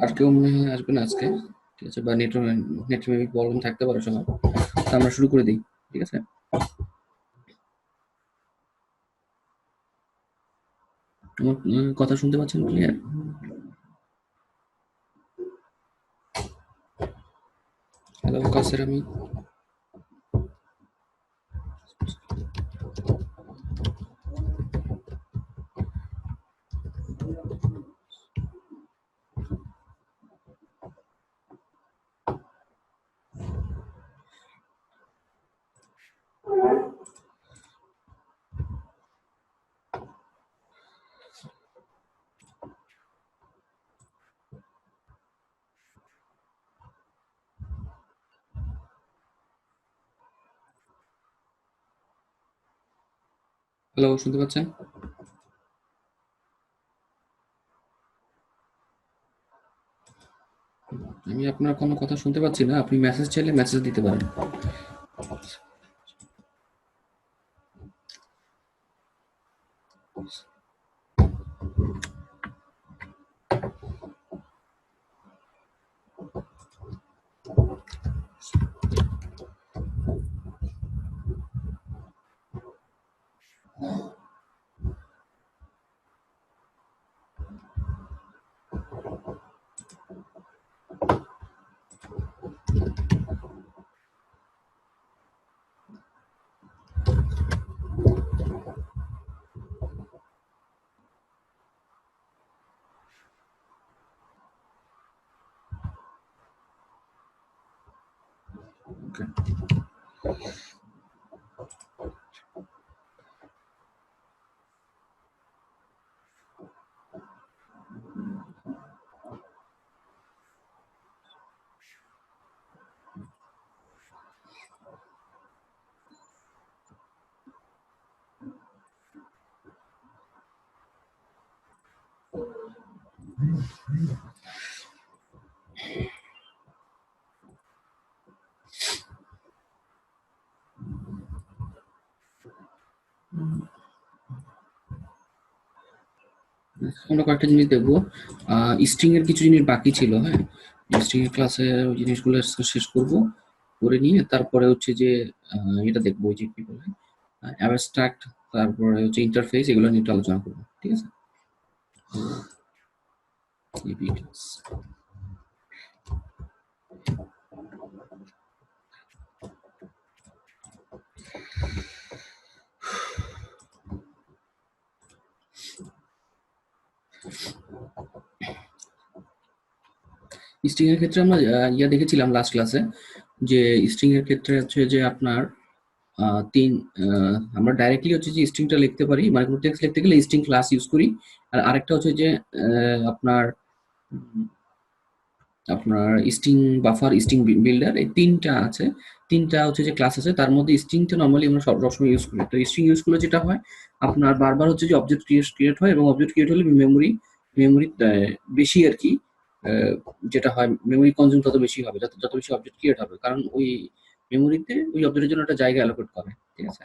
আর কেউ মনে হয় আসবে না আজকে, ঠিক আছে, বা নেট মেবি প্রবলেম থাকতে পারে সময়। তো আমরা শুরু করে দিই, ঠিক আছে। আমার কথা শুনতে পাচ্ছেন ক্লিয়ার? হ্যালো কাসের, আমি হ্যালো, শুনতে পাচ্ছেন? আমি আপনার কোনো কথা শুনতে পাচ্ছি না। আপনি মেসেজ চাইলে মেসেজ দিতে পারেন। ওকে। আমরা কয়েকটা জিনিস দেখবো। স্ট্রিং এর কিছু জিনিস বাকি ছিল, হ্যাঁ। স্ট্রিং এর ক্লাসে ওই জিনিসগুলো শেষ করব, করে নিয়ে তারপরে হচ্ছে যে এটা দেখবো, ওই যে কি বলে অ্যাবস্ট্রাক্ট, তারপরে হচ্ছে ইন্টারফেস, এগুলো নিয়ে একটু আলোচনা করবো, ঠিক আছে। EB class। স্ট্রিং এর ক্ষেত্রে আমরা দেখেছিলাম লাস্ট ক্লাসে, যে স্ট্রিং এর ক্ষেত্রে হচ্ছে যে আপনার তিন আমরা ডাইরেক্টলি হচ্ছে যে স্ট্রিংটা লিখতে পারি, মানে কোনো টেক্সট লিখতে গেলে স্ট্রিং ক্লাস ইউজ করি। আর আরেকটা হচ্ছে যে আপনার আপনার স্ট্রিং বাফার, স্ট্রিং বিল্ডার, এই তিনটা আছে। তিনটা হচ্ছে যে ক্লাস আছে, তার মধ্যে স্ট্রিংটা নর্মালি আমরা সবসময় ইউজ করি। তো স্ট্রিং ইউজ করলে যেটা হয়, আপনার বারবার হচ্ছে যে অবজেক্ট ক্রিয়েট হয়, এবং অবজেক্ট ক্রিয়েট হলে মেমোরি বেশি আর কি। যেটা হয় মেমোরি কনজিউম তত বেশি হবে, যত বেশি অবজেক্ট ক্রিয়েট হবে, কারণ ওই মেমোরিতে ওই অবজেক্টের জন্য একটা জায়গা অ্যালোকেট করে, ঠিক আছে।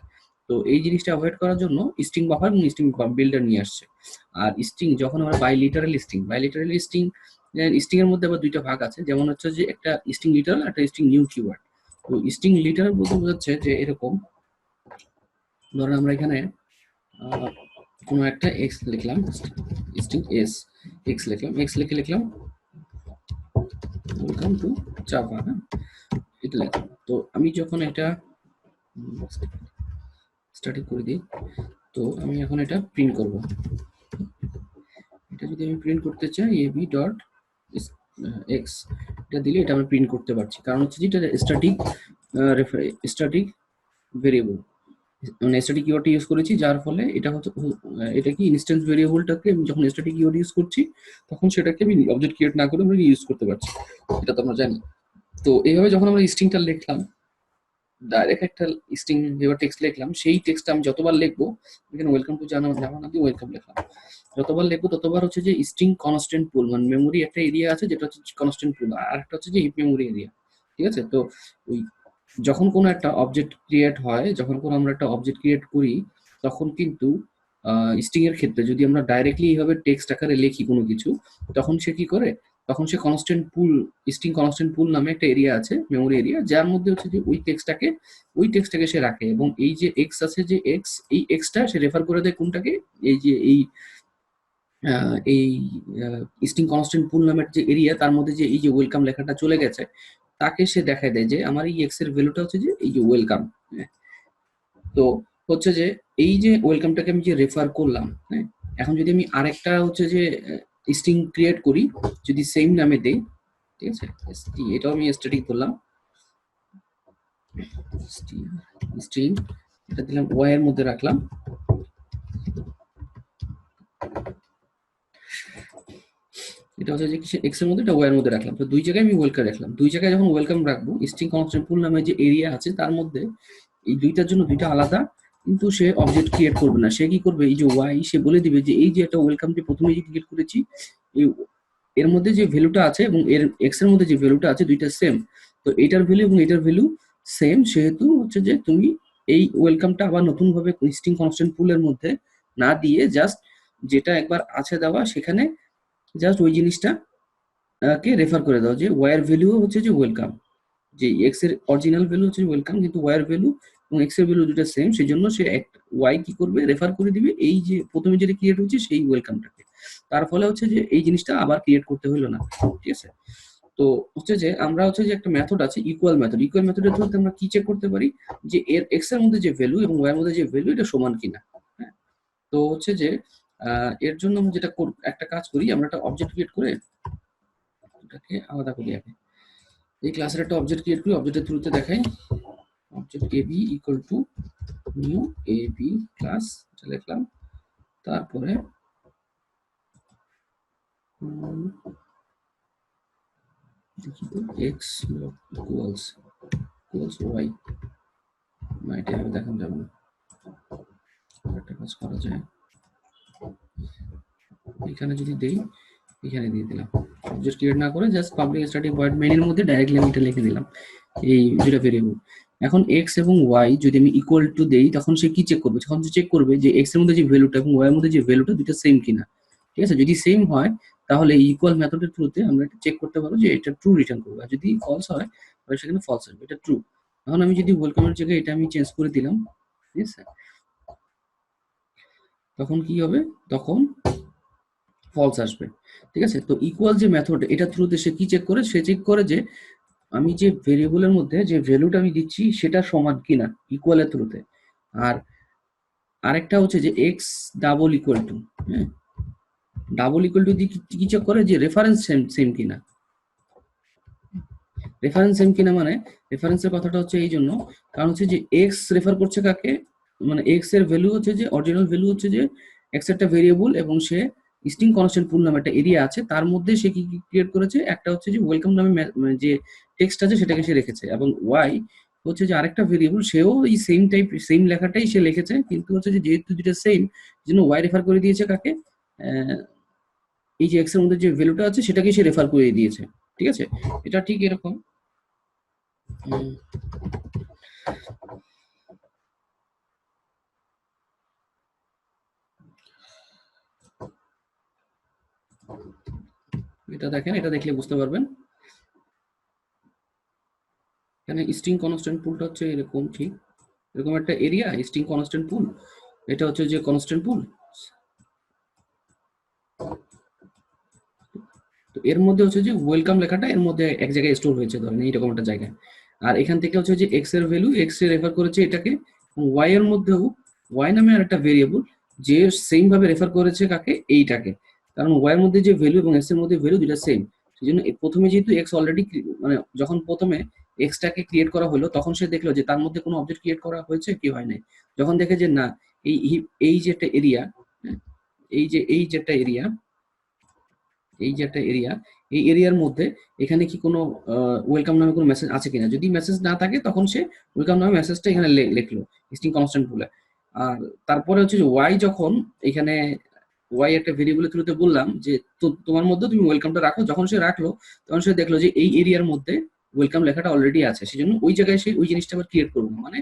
তো এই জিনিসটা অ্যাভয়েড করার জন্য স্ট্রিং বাফার এবং স্ট্রিং বিল্ডার নিয়ে আসছে। আর স্ট্রিং যখন আমরা বাইলিটারাল স্ট্রিং স্ট্রিং এর মধ্যে আবার দুইটা ভাগ আছে, যেমন হচ্ছে যে একটা স্ট্রিং লিটারাল, একটা স্ট্রিং নিউ কিওয়ার্ড। তো স্ট্রিং লিটারাল বলতে বোঝাচ্ছে যে এরকম, ধরেন আমরা এখানে কোনো একটা এক্স লিখলাম, স্ট্রিং এক্স লিখলাম ওয়েলকাম টু জাভা, হ্যাঁ, এটা লিখলাম। তো আমি যখন এটা স্টার্টিং করে দিই, তো আমি এখন এটা প্রিন্ট করব। এটা যদি আমি প্রিন্ট করতে চাই এবি ডট এক্স, এটা দিলে এটা আমি প্রিন্ট করতে পারছি, কারণ হচ্ছে যেটা স্ট্যাটিক ভেরিয়েবল, মানে স্ট্যাটিক কিওয়ার্ডটা ইউজ করেছি, যার ফলে এটা হচ্ছে এটা কি ইনস্ট্যান্স ভেরিয়েবলটাকে আমি যখন স্ট্যাটিক কিওয়ার্ড ইউজ করছি, তখন সেটাকে আমি অবজেক্ট ক্রিয়েট না করে আমরা ইউজ করতে পারছি, এটা তো আমরা জানি। তো এইভাবে যখন আমরা স্ট্রিংটা লিখলাম, ডাইরেক্ট একটা স্ট্রিং এবার টেক্সট লিখলাম, সেই টেক্সটটা আমি যতবার লিখবো, এখানে ওয়েলকাম টু জাভা না দিয়ে ওয়েলকাম লিখলাম, যতবার লিখবো ততবার হচ্ছে যে স্ট্রিং কনস্ট্যান্ট পুল, মানে মেমোরি একটা এরিয়া আছে যেটা হচ্ছে কনস্ট্যান্ট পুল, আর একটা হচ্ছে যে হিপ মেমোরি এরিয়া, ঠিক আছে। তো ওই যখন কোনো একটা অবজেক্ট ক্রিয়েট হয়, যখন কোনো আমরা একটা অবজেক্ট ক্রিয়েট করি, তখন কিন্তু স্ট্রিং এর ক্ষেত্রে যদি আমরা ডাইরেক্টলি এইভাবে টেক্সট আকারে লিখি কোনো কিছু, তখন সে কি করে, তখন সে কনস্ট্যান্ট পুল, স্ট্রিং কনস্ট্যান্ট পুল নামে একটা এরিয়া আছে, মেমোরি এরিয়া, যার মধ্যে হচ্ছে যে ওই টেক্সটটাকে সে রাখে, এবং এই যে এক্স আছে, যে এক্স, এই এক্সটা সে রেফার করে দেয় কোনটাকে, এই যে এই স্ট্রিং কনস্ট্যান্ট পুল নামের যে এরিয়া, তার মধ্যে যে এই যে ওয়েলকাম লেখাটা চলে গেছে, তাকে সে দেখায় দেয় যে আমার এই এক্স এর ভ্যালুটা হচ্ছে যে এই যে ওয়েলকাম। তো হচ্ছে যে এই যে ওয়েলকামটাকে আমি যে রেফার করলাম, হ্যাঁ, এখন যদি আমি আরেকটা হচ্ছে যে স্ট্রিং ক্রিয়েট করি, যদি সেম নামে দেই, ঠিক আছে, এটাও আমি স্ট্যাটিক বললাম, স্ট্রিং, এটা দিলাম ওয়াই এর মধ্যে রাখলাম, এটা হচ্ছে যে এক্স এর মধ্যে, এটা ওয়াই এর মধ্যে রাখলাম, তো দুই জায়গায় আমি ওয়েলকাম রাখলাম। দুই জায়গায় যখন ওয়েলকাম রাখবো, স্ট্রিং কনস্ট্যান্ট পুল নামে যে এরিয়া আছে তার মধ্যে এই দুইটার জন্য দুইটা আলাদা, কিন্তু সে অবজেক্ট ক্রিয়েট করবে না। সে কি করবে, এই যে ওয়াই, সে বলে দিবে যে এই যে একটা ওয়েলকাম যে প্রথমে যে ক্রিয়েট করেছি, এই এর মধ্যে যে ভ্যালুটা আছে এবং এর এক্স এর মধ্যে যে ভ্যালুটা আছে দুইটা সেম, তো এটার ভ্যালু এবং এটার ভ্যালু সেম, সেহেতু হচ্ছে যে তুমি এই ওয়েলকামটা আবার নতুন ভাবে স্ট্রিং কনস্ট্যান্ট পুলের মধ্যে না দিয়ে, জাস্ট যেটা একবার আছে দেওয়া সেখানে জাস্ট ওই জিনিসটা কে রেফার করে দাও, যে ওয়াই এর ভ্যালু হচ্ছে যে ওয়েলকাম, যে এক্স এর অরিজিনাল ভ্যালু হচ্ছে ওয়েলকাম, কিন্তু ওয়াই এর ভ্যালু এবং এক্স এর ভ্যালু দুটো সেম, সেজন্য সে ওয়াই কি করবে, রেফার করে দিবে এই যে প্রথমে যেটা ক্রিয়েট হচ্ছে সেই ওয়েলকামটাকে। তার ফলে হচ্ছে যে এই জিনিসটা আবার ক্রিয়েট করতে হলো না, ঠিক আছে। তো হচ্ছে যে আমরা হচ্ছে যে একটা মেথড আছে ইকুয়াল মেথড, ইকুয়াল মেথডের থ্রুতে আমরা কি চেক করতে পারি, যে এর এক্স এর মধ্যে যে ভ্যালু এবং ওয়াই এর মধ্যে যে ভ্যালু এটা সমান কিনা, হ্যাঁ। তো হচ্ছে যে এর জন্য আমি যেটা একটা কাজ করি, আমরা একটা অবজেক্ট ক্রিয়েট করে এটাকে আলাদা করি আগে। এই ক্লাসের একটা অবজেক্ট ক্রিয়েট করি, অবজেক্টের থ্রুতে দেখাই, object AB equal to new AB class, এটা লিখলাম, তারপরে দেখি তো এক্স ইকুয়ালস ওয়াই, না এটা দেখানো যাবে না, একটা কাজ করা যায়, এখানে যদি দেই, এখানে দিয়ে দিলাম, অবজেক্ট ক্রিয়েট না করে জাস্ট পাবলিক স্ট্যাটিক ভয়েড মেইনের মধ্যে ডাইরেক্টলি আমি এটা লিখে দিলাম, এই যেটা ভেরিয়েবল। এখন এক্স এবং ওয়াই যদি আমি ইকুয়াল টু দেই, তখন সে কি চেক করবে, তখন সে চেক করবে যে এক্স এর মধ্যে যে ভ্যালুটা এবং ওয়াই এর মধ্যে যে ভ্যালুটা দুটো সেম কিনা, ঠিক আছে। যদি সেম হয় তাহলে ইকুয়াল মেথডের থ্রুতে আমরা এটা চেক করতে পারবো যে এটা ট্রু রিটার্ন করবে, আর যদি ফলস হয় তাহলে সেখানে ফলস আসবে, এটা ট্রু। এখন আমি যদি ওয়েলকামের জায়গায় এটা আমি চেঞ্জ করে দিলাম, ঠিক আছে, তখন কি হবে, তখন ফলস আসবে, ঠিক আছে। তো ইকুয়াল যে মেথড, এটা থ্রুতে সে কি চেক করে, সে চেক করে যে আমি যে ভেরিয়েবলের মধ্যে যে ভ্যালুটা আমি দিচ্ছি সেটা সমান কিনা, ইকুয়ালের থ্রুতে। আর আরেকটা হচ্ছে যে এক্স ডাবল ইকুয়াল টু, হ্যাঁ, ডাবল ইকুয়াল টু দিয়ে কি চেক করে, যে রেফারেন্স সেম সেম কিনা, রেফারেন্স সেম কিনা মানে রেফারেন্সের কথাটা হচ্ছে এই জন্য, কারণ হচ্ছে যে এক্স রেফার করছে কাকে, মানে এক্স এর ভ্যালু হচ্ছে যে অরিজিনাল ভ্যালু হচ্ছে যে এক্স একটা ভেরিয়েবল, এবং সে স্ট্রিং কনস্ট্যান্ট পুল নামে একটা এরিয়া আছে, তার মধ্যে সে কি ক্রিয়েট করেছে, একটা হচ্ছে যে ওয়েলকাম নামে মানে যে টেক্সট আছে সেটাকে সে রেখেছে, এবং ওয়াই হচ্ছে যে আরেকটা ভেরিয়েবল, সেও এই সেম টাইপ সেম লেখাটাই সে লিখেছে, কিন্তু হচ্ছে যে যেহেতু দুটো সেম, জন্য ওয়াই রেফার করে দিয়েছে কাকে, এই যে এক্স এর মধ্যে যে ভ্যালুটা আছে সেটাকে সে রেফার করে দিয়েছে, ঠিক আছে। এটা ঠিক এরকম। এটা দেখেন, এটা দেখলে বুঝতে পারবেন, এখানে স্ট্রিং কনস্ট্যান্ট পুলটা হচ্ছে এরকম, ঠিক এরকম একটা এরিয়া স্ট্রিং কনস্ট্যান্ট পুল, এটা হচ্ছে যে কনস্ট্যান্ট পুল। তো এর মধ্যে হচ্ছে যে ওয়েলকাম লেখাটা এর মধ্যে এক জায়গায় স্টোর হয়েছে, ধরেন এইরকম একটা জায়গায়, আর এখান থেকে হচ্ছে যে এক্স এর ভ্যালু, এক্স এর রেফার করেছে এটাকে, ওয়াই এর মধ্যেও ওয়াই নামে আর একটা ভেরিয়েবল, যে সেম ভাবে রেফার করেছে কাকে, এইটাকে, কারণ ওয়াই এর মধ্যে যে ভ্যালু এবং এক্স এর মধ্যে ভ্যালু দুটা সেম, সেই জন্য প্রথমে যেহেতু এক্স অলরেডি, মানে যখন প্রথমে এক্সটাকে ক্রিয়েট করা হলো, তখন সে দেখলো যে তার মধ্যে কোনো অবজেক্ট ক্রিয়েট করা হয়েছে কি হয় নাই, যখন দেখে যে না, এই এই যে একটা এরিয়া, এই যে একটা এরিয়া, এই যে একটা এরিয়া, এই এরিয়ার মধ্যে এখানে কি কোনো ওয়েলকাম নামে কোনো মেসেজ আছে কিনা, যদি মেসেজ না থাকে তখন সে ওয়েলকাম নামে মেসেজটা এখানে লিখলো স্ট্রিং কনস্ট্যান্ট বলে। আর তারপরে হচ্ছে যে ওয়াই, যখন এখানে ওয়াই একটা ভেরিয়েবলের থ্রুতে বললাম যে তোমার মধ্যে তুমি ওয়েলকামটা রাখো, যখন সে রাখলো তখন সে দেখলো যে এই এরিয়ার মধ্যে ওয়েলকাম লেখাটা অলরেডি আছে, সেজন্য ওই জায়গায় সে ওই জিনিসটা আবার ক্রিয়েট করবো, মানে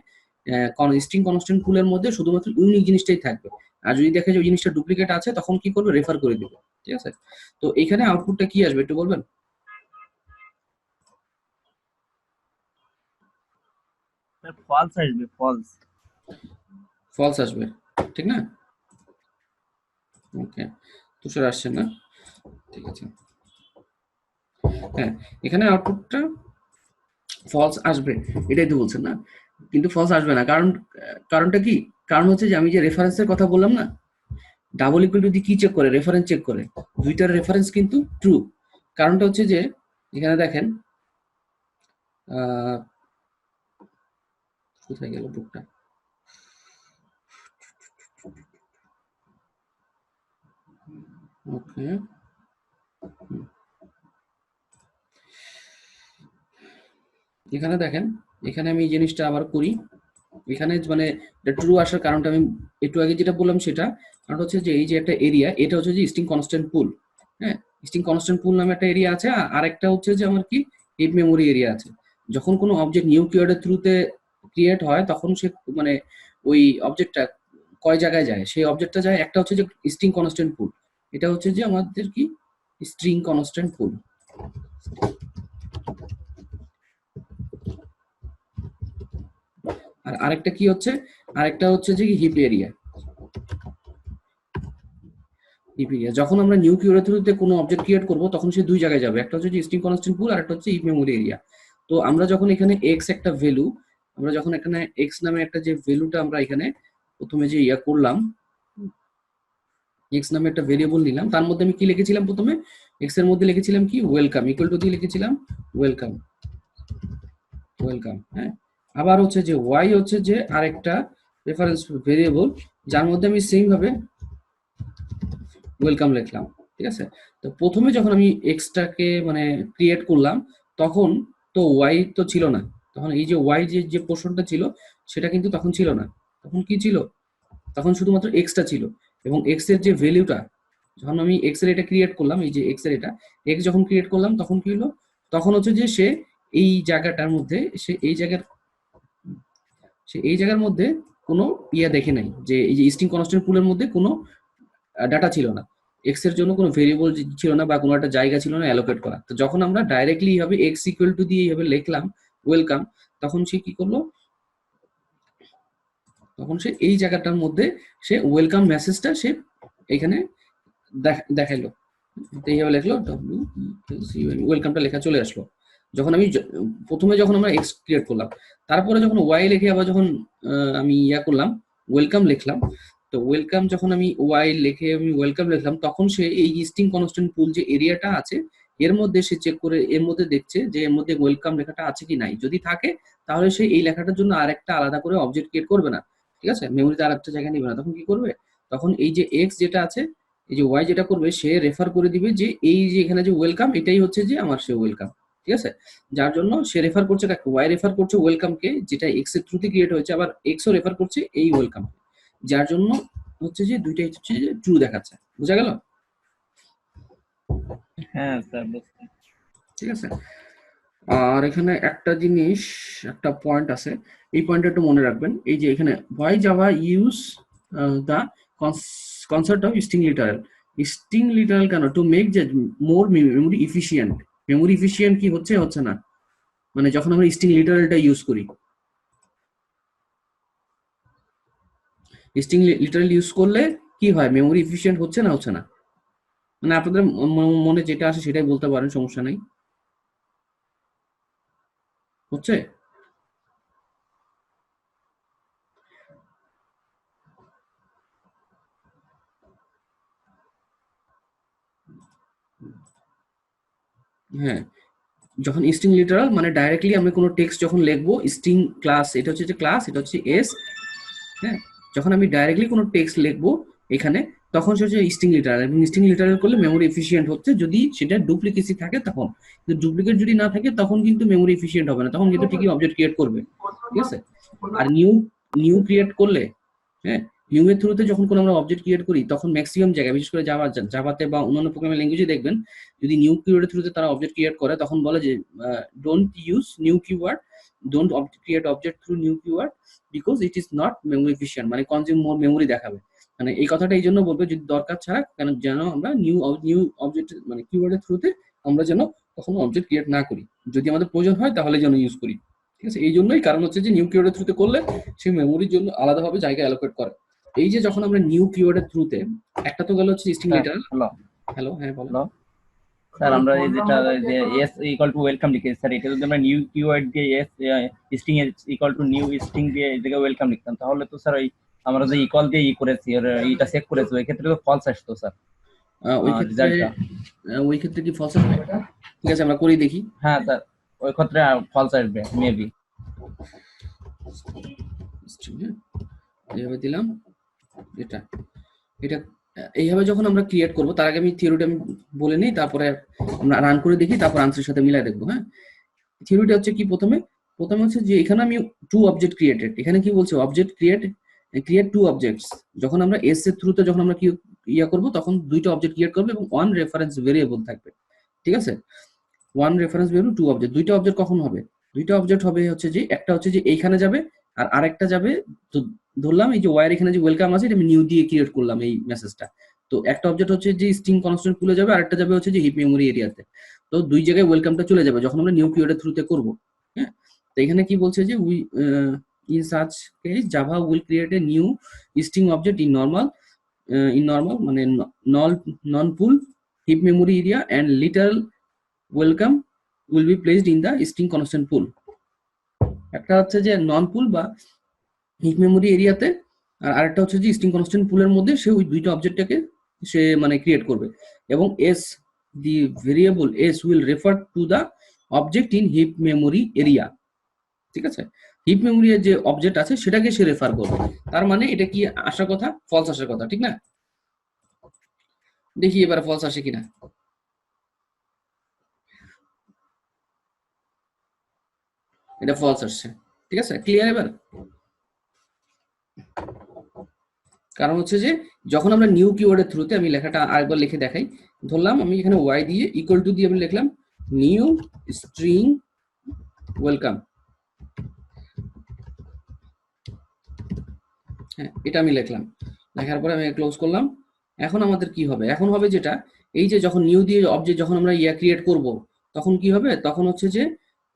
স্ট্রিং কনস্ট্যান্ট পুলের মধ্যে শুধুমাত্র ইউনিক জিনিসটাই থাকবে, আর যদি দেখে যে ওই জিনিসটা ডুপ্লিকেট আছে তখন কি করবে, রেফার করে দিবে, ঠিক আছে? তো এখানে আউটপুটটা কি আসবে একটু বলবেন? ফলস আসবে, ফলস। ফলস আসবে, ঠিক না? ওকে, তুষার আসছে না, ঠিক আছে। হ্যাঁ, এখানে আউটপুটটা ফলস আসবে, এটাই তো বলছেন না? কিন্তু ফলস আসবে না, কারণটা কি? কারণ হচ্ছে যে আমি যে রেফারেন্সের কথা বললাম না, ডাবল ইকুয়াল টু দিয়ে কি চেক করে? রেফারেন্স চেক করে। দুইটার রেফারেন্স কিন্তু ট্রু। কারণটা হচ্ছে যে এখানে দেখেন, আহ, কোথায় গেল বুকটা? ওকে, এখানে দেখেন, এখানে আমি এই জিনিসটা আবার করি। এখানে মানে ট্রু আসার কারণটা আমি একটু আগে যেটা বললাম সেটা, কারণ হচ্ছে যে এই যে একটা এরিয়া, এটা হচ্ছে যে স্ট্রিং কনস্ট্যান্ট পুল। হ্যাঁ, স্ট্রিং কনস্ট্যান্ট পুল নামে একটা এরিয়া আছে, আর একটা হচ্ছে যে আমার কি হিপ মেমোরি এরিয়া আছে। যখন কোনো অবজেক্ট নিউ কিওয়ার্ডের থ্রুতে ক্রিয়েট হয় তখন সে মানে ওই অবজেক্টটা কয় জায়গায় যায়, সেই অবজেক্টটা যায়, একটা হচ্ছে যে স্ট্রিং কনস্ট্যান্ট পুল, এটা হচ্ছে যে আমাদের কি স্ট্রিং কনস্ট্যান্ট পুল। আর আরেকটা কি হচ্ছে, আরেকটা হচ্ছে যে হিপ এরিয়া। হিপ এরিয়া যখন আমরা নিউ কিওয়ার্ডের থ্রুতে কোনো অবজেক্ট ক্রিয়েট করব তখন সে দুই জায়গায় যাবে, একটা হচ্ছে যে স্ট্রিং কনস্ট্যান্ট পুল আর একটা হচ্ছে হিপ মেমোরি এরিয়া। তো আমরা যখন এখানে এক্স একটা ভ্যালু, আমরা যখন এখানে এক্স নামে একটা যে ভ্যালুটা আমরা এখানে প্রথমে যে ইয়া করলাম, এক্স নামে একটা ভেরিয়েবল নিলাম, তার মধ্যে আমি কি লিখেছিলাম প্রথমে? এক্স এর মধ্যে লিখেছিলাম কি ওয়েলকাম, ইকুয়াল টু দিয়ে লিখেছিলাম ওয়েলকাম, ওয়েলকাম। হ্যাঁ, আবার হচ্ছে যে ওয়াই হচ্ছে যে আরেকটা রেফারেন্স ভেরিয়েবল, যার মধ্যে আমি সেম ভাবে ওয়েলকাম লিখলাম, ঠিক আছে? তো প্রথমে যখন আমি এক্সটাকে মানে ক্রিয়েট করলাম তখন তো ওয়াই তো ছিল না, তখন এই যে ওয়াই যে যে পোর্শনটা ছিল সেটা কিন্তু তখন ছিল না। তখন কি ছিল? তখন শুধুমাত্র এক্সটা ছিল, এবং এক্স এর যে ভ্যালুটা, যখন আমি এক্স এর এটা ক্রিয়েট করলাম, এই যে এক্স এর এটা এক্স যখন ক্রিয়েট করলাম তখন কি হলো? তখন হচ্ছে যে সে এই জায়গাটার মধ্যে, সে এই জায়গার মধ্যে কোনো ইয়া দেখে নাই, যে এই যে স্ট্রিং কনস্ট্যান্ট পুলের মধ্যে কোনো ডাটা ছিল না, এক্স এর জন্য কোনো ভেরিয়েবল ছিল না বা কোনো একটা জায়গা ছিল না অ্যালোকেট করা। তো যখন আমরা ডাইরেক্টলি এইভাবে এক্স ইকুয়াল টু দিয়ে এইভাবে লিখলাম ওয়েলকাম, তখন সে কি করলো? তখন সে এই জায়গাটার মধ্যে সে ওয়েলকাম মেসেজটা সে এখানে দেখাইলো, এইভাবে লিখলো ওয়েলকামটা লেখা চলে আসলো। যখন আমি প্রথমে যখন আমরা এক্স ক্রিয়েট করলাম, তারপরে যখন ওয়াই লিখে আবার যখন আমি ইয়া করলাম ওয়েলকাম লিখলাম, তো ওয়েলকাম যখন আমি ওয়াই লিখে আমি ওয়েলকাম লিখলাম তখন সে এই স্ট্রিং কনস্ট্যান্ট পুল যে এরিয়াটা আছে এর মধ্যে সে চেক করে এর মধ্যে দেখছে যে এর মধ্যে ওয়েলকাম লেখাটা আছে কি নাই, যদি থাকে তাহলে সে এই লেখাটার জন্য আরেকটা আলাদা করে অবজেক্ট ক্রিয়েট করবে না, ঠিক আছে? মেমোরিতে আরেকটা জায়গা নেবে না। তখন কি করবে? তখন এই যে এক্স যেটা আছে, এই যে ওয়াই যেটা করবে, সে রেফার করে দিবে যে এই যে এখানে যে ওয়েলকাম, এটাই হচ্ছে যে আমার সে ওয়েলকাম, ঠিক আছে? যার জন্য সে রেফার করছে কাকে? ওয়াই রেফার করছে ওয়েলকামকে, যেটা এক্স এর থ্রুতে ক্রিয়েট হয়েছে, আবার এক্সও রেফার করছে এই ওয়েলকাম, যার জন্য হচ্ছে যে দুইটাই হচ্ছে যে ট্রু দেখাচ্ছে। বুঝা গেল? হ্যাঁ স্যার, বুঝছি। ঠিক আছে। আর এখানে একটা জিনিস, একটা পয়েন্ট আছে, এই পয়েন্টটা একটু মনে রাখবেন। এই যে এখানে why java use the concept of string literal, string literal কেন? টু মেক যে মোর মেমোরি ইফিশিয়েন্ট। মেমোরি ইফিশিয়েন্ট কি হচ্ছে? হচ্ছে না, মানে যখন আমরা স্ট্রিং লিটারালটা ইউজ করি, স্ট্রিং লিটারাল ইউজ করলে কি হয়? মেমোরি ইফিশিয়েন্ট হচ্ছে না, হচ্ছে না? মানে আপনাদের মনে যেটা আসে সেটাই বলতে পারেন, সমস্যা নাই। হচ্ছে? হ্যাঁ, যখন স্ট্রিং লিটারাল মানে ডাইরেক্টলি আমি কোনো টেক্সট যখন লিখবো, স্ট্রিং ক্লাস, এটা হচ্ছে যে ক্লাস, এটা হচ্ছে এস। হ্যাঁ, যখন আমি ডাইরেক্টলি কোনো টেক্সট লিখবো এখানে, তখন সে হচ্ছে স্ট্রিং লিটারাল, এবং স্ট্রিং লিটারাল করলে মেমোরি এফিশিয়েন্ট হচ্ছে যদি সেটা ডুপ্লিকেসি থাকে তখন। কিন্তু ডুপ্লিকেট যদি না থাকে তখন কিন্তু মেমোরি এফিশিয়েন্ট হবে না, তখন কিন্তু ঠিকই অবজেক্ট ক্রিয়েট করবে, ঠিক আছে? আর নিউ নিউ ক্রিয়েট করলে, হ্যাঁ, নিউ এর থ্রুতে যখন কোনো আমরা অবজেক্ট ক্রিয়েট করি তখন ম্যাক্সিমাম জায়গায়, বিশেষ করে জাভাতে বা অন্যান্য প্রোগ্রামিং ল্যাঙ্গুয়েজে দেখবেন, যদি নিউ কিওয়ার্ডের থ্রুতে তারা অবজেক্ট ক্রিয়েট করে তখন বলে যে don't use new keyword, don't create object through new keyword because it is not memory efficient, মানে কনজিউম মোর মেমোরি দেখাবে। মানে এই কথাটা এই জন্য বলবো যদি দরকার ছাড়া, কেন যেন আমরা নিউ অবজেক্ট মানে কিওয়ার্ডের থ্রুতে আমরা যেন কখনো অবজেক্ট ক্রিয়েট না করি, যদি আমাদের প্রয়োজন হয় তাহলে যেন ইউজ করি। ঠিক আছে, এই জন্যই কারণ হচ্ছে যে নিউ কিওয়ার্ডের থ্রুতে করলে সে মেমোরির জন্য আলাদাভাবে জায়গা অ্যালোকেট করে। এই যে যখন আমরা নিউ কিওয়ার্ডের থ্রুতে, একটা তো গেল হচ্ছে স্ট্রিং লিটারাল। হ্যালো হ্যালো, হ্যাঁ বলো। হ্যালো স্যার, আমরা এই যেটা যে এস ইকুয়াল টু ওয়েলকাম লিখেছি স্যার, এটা যদি আমরা নিউ কিওয়ার্ড দিয়ে S string equal to new string দিয়ে এই জায়গায় ওয়েলকাম লিখতাম, তাহলে তো স্যার ওই আমরা যে ইকুয়াল দিয়ে করেছি আর এটা চেক করেছি, ওই ক্ষেত্রে তো ফলস আসতো স্যার ওই ক্ষেত্রে রেজাল্টটা। ওই ক্ষেত্রে কি ফলস আসবে? ঠিক আছে, আমরা করেই দেখি। হ্যাঁ স্যার, ওই ক্ষেত্রে ফলস আসবে মেবি। এইভাবে দিলাম এটা, এটা এইভাবে যখন আমরা ক্রিয়েট করব, তার আগে আমি থিওরিটা আমি বলে নিই, তারপরে আমরা রান করে দেখি, তারপর আনসারের সাথে মিলাই দেখবো। হ্যাঁ, থিওরিটা হচ্ছে কি, প্রথমে হচ্ছে যে এখানে আমি টু অবজেক্ট ক্রিয়েটেড, এখানে কি বলছে অবজেক্ট ক্রিয়েট টু অবজেক্টস। যখন আমরা এস এর থ্রুতে যখন আমরা কি ইয়া করব, তখন দুইটা অবজেক্ট ক্রিয়েট করবে এবং ওয়ান রেফারেন্স ভেরিয়েবল থাকবে। ঠিক আছে, one reference value to object. দুইটা অবজেক্ট কখন হবে? দুইটা অবজেক্ট হবে হচ্ছে যে একটা হচ্ছে যে এইখানে যাবে আর আরেকটা যাবে, তো ধরলাম এই যে ওয়ার এখানে যে ওয়েলকাম আছে এটা আমি নিউ দিয়ে ক্রিয়েট করলাম এই মেসেজটা। তো একটা অবজেক্ট হচ্ছে যে স্ট্রিং কনস্ট্যান্ট পুলে যাবে, আরেকটা যাবে হচ্ছে যে হিপ মেমোরি এরিয়াতে। তো দুই জায়গায় ওয়েলকামটা চলে যাবে যখন আমরা নিউ কিওয়ার্ডের থ্রুতে করব। হ্যাঁ, তো এখানে কি বলছে যে we in such case Java will create a new string object in normal মানে non pool heap memory area and literal welcome will be placed in the string constant pool। একটা হচ্ছে যে নন পুল বা হিপ মেমোরি এরিয়াতে, আর আরেকটা হচ্ছে যে string constant পুলের মধ্যে সে ওই দুইটা অবজেক্টটাকে সে মানে ক্রিয়েট করবে। এবং s the variable s will refer to the object in heap memory area. ঠিক আছে, হিপ মেমোরি যে অবজেক্ট আছে সেটাকে সে রেফার করবে। তার মানে এটা কি আসার কথা? ফলস আসার কথা, ঠিক না? দেখি এবার ফলস আসে কিনা। এটা ফলস আসছে। ঠিক আছে, ক্লিয়ার এবার? কারণ হচ্ছে যে যখন আমরা নিউ কিওয়ার্ডের থ্রুতে, আমি লেখাটা আরেকবার লিখে দেখাই, ধরলাম আমি এখানে ওয়াই দিয়ে ইকুয়াল টু দিয়ে আমি লিখলাম নিউ স্ট্রিং ওয়েলকাম। হ্যাঁ, এটা আমি লিখলাম, লেখার পরে আমি ক্লোজ করলাম। এখন আমাদের কি হবে? এখন হবে যেটা, এই যে যখন নিউ দিয়ে অবজেক্ট যখন আমরা ইয়া ক্রিয়েট করব, তখন কি হবে? তখন হচ্ছে যে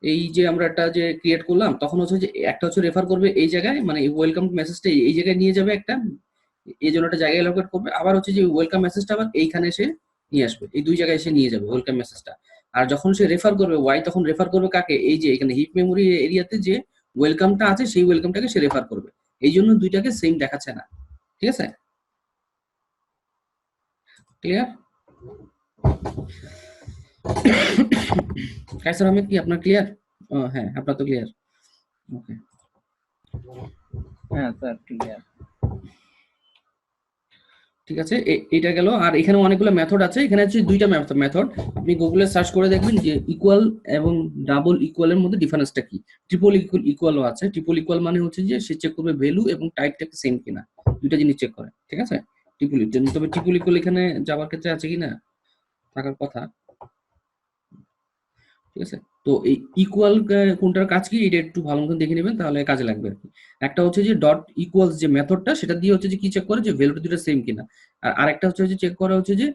এই যে আমরা একটা যে ক্রিয়েট করলাম, তখন হচ্ছে যে একটা হচ্ছে রেফার করবে এই জায়গায়, মানে ওয়েলকাম মেসেজটা এই জায়গায় নিয়ে যাবে একটা, এই জন্য একটা জায়গায় অ্যালোকেট করবে। আবার হচ্ছে যে ওয়েলকাম মেসেজটা আবার এইখানে এসে নিয়ে আসবে, এই দুই জায়গায় এসে নিয়ে যাবে ওয়েলকাম মেসেজটা। আর যখন সে রেফার করবে ওয়াই, তখন রেফার করবে কাকে? এই যে এখানে হিপ মেমোরি এরিয়াতে যে ওয়েলকামটা আছে সেই ওয়েলকামটাকে সে রেফার করবে। এই জন্য দুইটাকে সেম দেখাচ্ছে না। ঠিক আছে, ক্লিয়ার? কাইসার আহমেদ, কি আপনার ক্লিয়ার? হ্যাঁ, আপনার তো ক্লিয়ার। ওকে, হ্যাঁ স্যার ক্লিয়ার। ঠিক আছে, এটা গেল। আর এখানে অনেকগুলো মেথড আছে, এখানে হচ্ছে দুইটা মেথড। আপনি গুগলে সার্চ করে দেখবেন যে ইকুয়াল এবং ডাবল ইকুয়ালের মধ্যে ডিফারেন্সটা কি। ট্রিপল ইকুয়ালও আছে। ট্রিপল ইকুয়াল মানে হচ্ছে যে সে চেক করবে ভ্যালু এবং টাইপটাকে সেম কিনা, দুইটা জিনিস চেক করে। ঠিক আছে, ট্রিপল ইকুয়াল। তবে ট্রিপল ইকুয়াল এখানে যাওয়ার ক্ষেত্রে আছে কিনা, থাকার কথা। ঠিক আছে, তো এই ইকুয়াল কোনটার কাজ কি এটা একটু ভালো মতন দেখে নেবেন, তাহলে কাজে লাগবে আর কি। একটা হচ্ছে যে ডট ইকুয়ালস যে মেথডটা, সেটা দিয়ে হচ্ছে যে কি চেক করে যে ভ্যালুটা দুটো সেম কিনা। আর আরেকটা হচ্ছে যে চেক করা হচ্ছে যে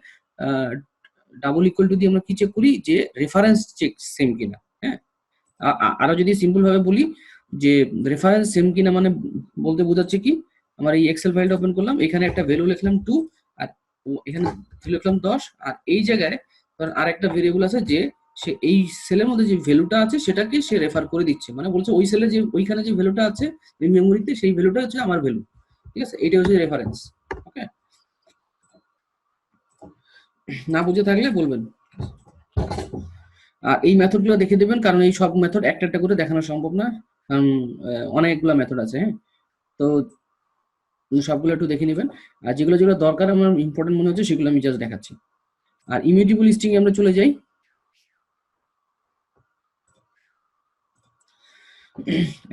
ডাবল ইকুয়াল টু দিয়ে আমরা কি চেক করি যে রেফারেন্স চেক সেম কিনা। হ্যাঁ, আরো যদি সিম্পল ভাবে বলি যে রেফারেন্স সেম কিনা মানে বলতে বোঝাচ্ছে কি, আমার এই এক্সেল ফাইলটা ওপেন করলাম, এখানে একটা ভ্যালু লিখলাম 2, আর এখানে লিখলাম 10, আর এই জায়গায় আরেকটা ভেরিয়েবল আছে যে সে এই সেলের মধ্যে যে ভ্যালুটা আছে সেটাকে সে রেফার করে দিচ্ছে, মানে বলছে ওই সেলে যে ওইখানে যে ভ্যালুটা আছে এই মেমোরিতে, সেই ভ্যালুটা হচ্ছে আমার ভ্যালু। ঠিক আছে, এটা হচ্ছে রেফারেন্স। ওকে, না বুঝে থাকলে বলবেন। আর এই মেথডগুলো দেখে দেবেন, কারণ এই সব মেথড একটা একটা করে দেখানো সম্ভব না, কারণ অনেকগুলো মেথড আছে। হ্যাঁ, তো সবগুলো একটু দেখে নেবেন, আর যেগুলো যেগুলো দরকার আমার ইম্পর্টেন্ট মনে হচ্ছে সেগুলো আমি জাস্ট দেখাচ্ছি। আর ইমিউটেবল স্ট্রিং আমরা চলে যাই।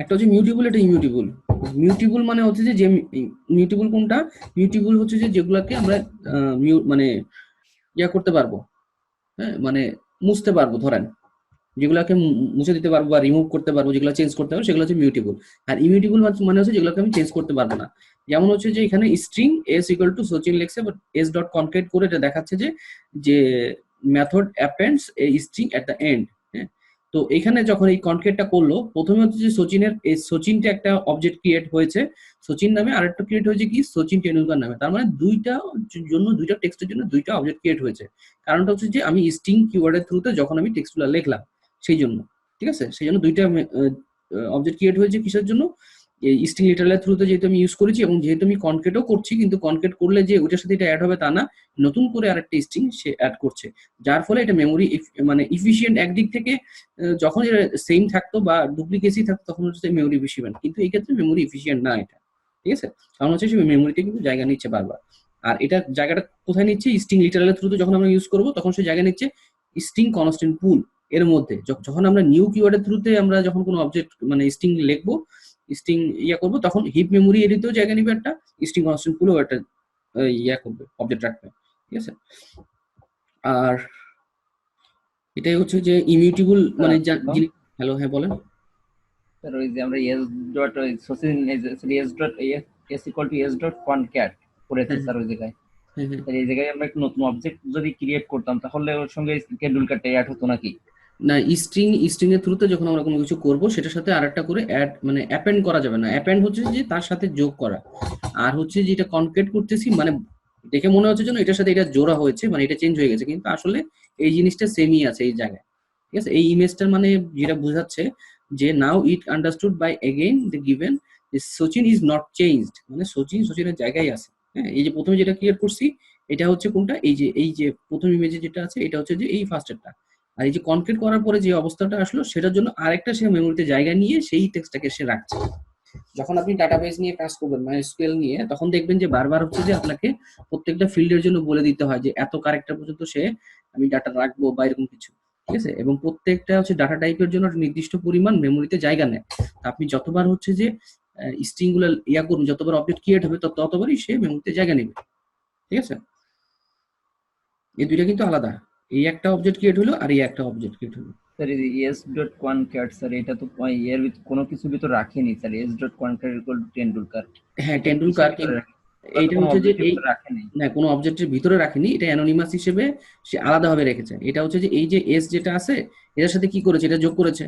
একটা হচ্ছে মিউটেবল, একটা ইমিউটেবল। মিউটেবল মানে হচ্ছে যে মিউটেবল কোনটা? মিউটেবল হচ্ছে যে যেগুলোকে আমরা মানে ইয়া করতে পারবো, হ্যাঁ মানে মুছতে পারবো। ধরেন যেগুলোকে মুছে দিতে পারবো বা রিমুভ করতে পারবো, যেগুলো চেঞ্জ করতে পারবো সেগুলো হচ্ছে মিউটেবল। আর ইমিউটেবল মানে হচ্ছে যেগুলোকে আমি চেঞ্জ করতে পারবো না। যেমন হচ্ছে যে এখানে string S equal to Sachin লেখছে, বাট এস ডট কনকেট করে এটা দেখাচ্ছে যে যে method appends a string at the end. হ্যাঁ, তো এখানে যখন এই কনকেটটা করলো, প্রথমে হচ্ছে যে সচিনের এই সচিনটা একটা অবজেক্ট ক্রিয়েট হয়েছে সচিন নামে, আর একটা ক্রিয়েট হয়েছে কি সচিন টেন্ডুলকার নামে। তার মানে দুইটা জন্য, দুইটা টেক্সটের জন্য দুইটা অবজেক্ট ক্রিয়েট হয়েছে। কারণটা হচ্ছে যে আমি স্ট্রিং কিওয়ার্ডের থ্রুতে যখন আমি টেক্সটগুলো লিখলাম সেই জন্য, ঠিক আছে, সেই জন্য দুইটা অবজেক্ট ক্রিয়েট হয়েছে কিসের জন্য, এই স্ট্রিং লিটারালের থ্রুতে যেহেতু আমি ইউজ করেছি, এবং যেহেতু আমি কনকেটও করছি, কিন্তু কনকেট করলে যে ওইটার সাথে এটা অ্যাড হবে তা না, নতুন করে আরেকটা স্ট্রিং সে অ্যাড করছে, যার ফলে এটা মেমোরি মানে ইফিশিয়েন্ট একদিক থেকে। যখন এটা সেম থাকতো বা ডুপ্লিকেসি থাকতো তখন হচ্ছে মেমোরি এফিশিয়েন্ট, কিন্তু এই ক্ষেত্রে মেমোরি এফিশিয়েন্ট না এটা, ঠিক আছে। কারণ হচ্ছে সে মেমোরিতে কিন্তু জায়গা নিচ্ছে বারবার। আর এটা জায়গাটা কোথায় নিচ্ছে, স্ট্রিং লিটারালের থ্রুতে যখন আমরা ইউজ করবো তখন সে জায়গা নিচ্ছে স্ট্রিং কনস্ট্যান্ট পুল এর মধ্যে। যখন আমরা নিউ কিওয়ার্ডের থ্রুতে আমরা যখন কোনো অবজেক্ট মানে স্ট্রিং লিখবো, স্ট্রিং ইয়া করবো, তখন হিপ মেমোরি এরিতেও জায়গা নিবে একটা, স্ট্রিং কনস্ট্যান্ট পুলও একটা ইয়া করবে, অবজেক্ট রাখবে, ঠিক আছে। আর এটাই হচ্ছে যে ইমিউটেবল মানে হ্যালো, হ্যাঁ বলেন। স্যার ওই যে আমরা S dot Sachin S dot S equal to S dot concat করেছি হ্যাঁ স্যার ওই জায়গায়। হ্যাঁ হ্যাঁ। স্যার এই জায়গায় আমরা একটা নতুন অবজেক্ট যদি ক্রিয়েট করতাম তাহলে ওর সঙ্গে টেন্ডুলকারটা অ্যাড হতো নাকি? না, স্ট্রিং এর থ্রুতে যখন আমরা কোনো কিছু করব সেটার সাথে আরেকটা করে অ্যাড মানে অ্যাপেন্ড করা যাবে না। অ্যাপেন্ড হচ্ছে যে তার সাথে যোগ করা, আর হচ্ছে যেটা কনক্রিট করতেছি মানে দেখে মনে হচ্ছে যেন এটার সাথে এটা জোড়া হয়েছে, মানে এটা চেঞ্জ হয়ে গেছে, কিন্তু আসলে এই জিনিসটা সেমই আছে এই জায়গায়, ঠিক আছে। এই ইমেজটার মানে যেটা বোঝাচ্ছে যে now it understood by again the given Sachin is not changed, মানে সচিনের জায়গায় আছে। হ্যাঁ, এই যে প্রথমে যেটা ক্রিয়েট করছি এটা হচ্ছে কোনটা, এই যে প্রথম ইমেজে যেটা আছে এটা হচ্ছে যে এই ফার্স্টেরটা। আর এই যে কনক্রিট করার পরে যে অবস্থাটা আসলো সেটার জন্য আরেকটা সে মেমোরিতে জায়গা নিয়ে সেই টেক্সটটাকে সে রাখছে। যখন আপনি ডাটাবেস নিয়ে কাজ করবেন MySQL নিয়ে, তখন দেখবেন যে বারবার হচ্ছে যে আপনাকে প্রত্যেকটা ফিল্ডের জন্য বলে দিতে হয় যে এত ক্যারেক্টার পর্যন্ত সে আমি ডাটা রাখবো বা এরকম কিছু, ঠিক আছে। এবং প্রত্যেকটা হচ্ছে ডাটা টাইপের জন্য একটা নির্দিষ্ট পরিমাণ মেমোরিতে জায়গা নেয়। তা আপনি যতবার হচ্ছে যে স্ট্রিং গুলো ইয়া করুন, যতবার অবজেক্ট ক্রিয়েট হবে ততবারই সে মেমোরিতে জায়গা নেবে, ঠিক আছে। এই দুইটা কিন্তু আলাদা, এই একটা অবজেক্ট ক্রিয়েট হলো আর এই একটা অবজেক্ট ক্রিয়েট হলো। স্যার এই এস ডট কনক্যাট স্যার এটা তো এর কোনো কিছু ভিতর রাখেনি sir, S dot concat equal to Tendulkar. হ্যাঁ এটা কিসের টেন্ডুলকার, ভিতরে রাখে? ওটা তো এইটা কোনো হচ্ছে যে অবজেক্টের এই ভিতরে রাখেনি। না, কোনো অবজেক্টের ভিতরে রাখেনি, এটা অ্যানোনিমাস হিসেবে সে আলাদাভাবে রেখেছে। এটা হচ্ছে যে এই যে এস যেটা আছে এটার সাথে কি করেছে, এটা যোগ করেছে।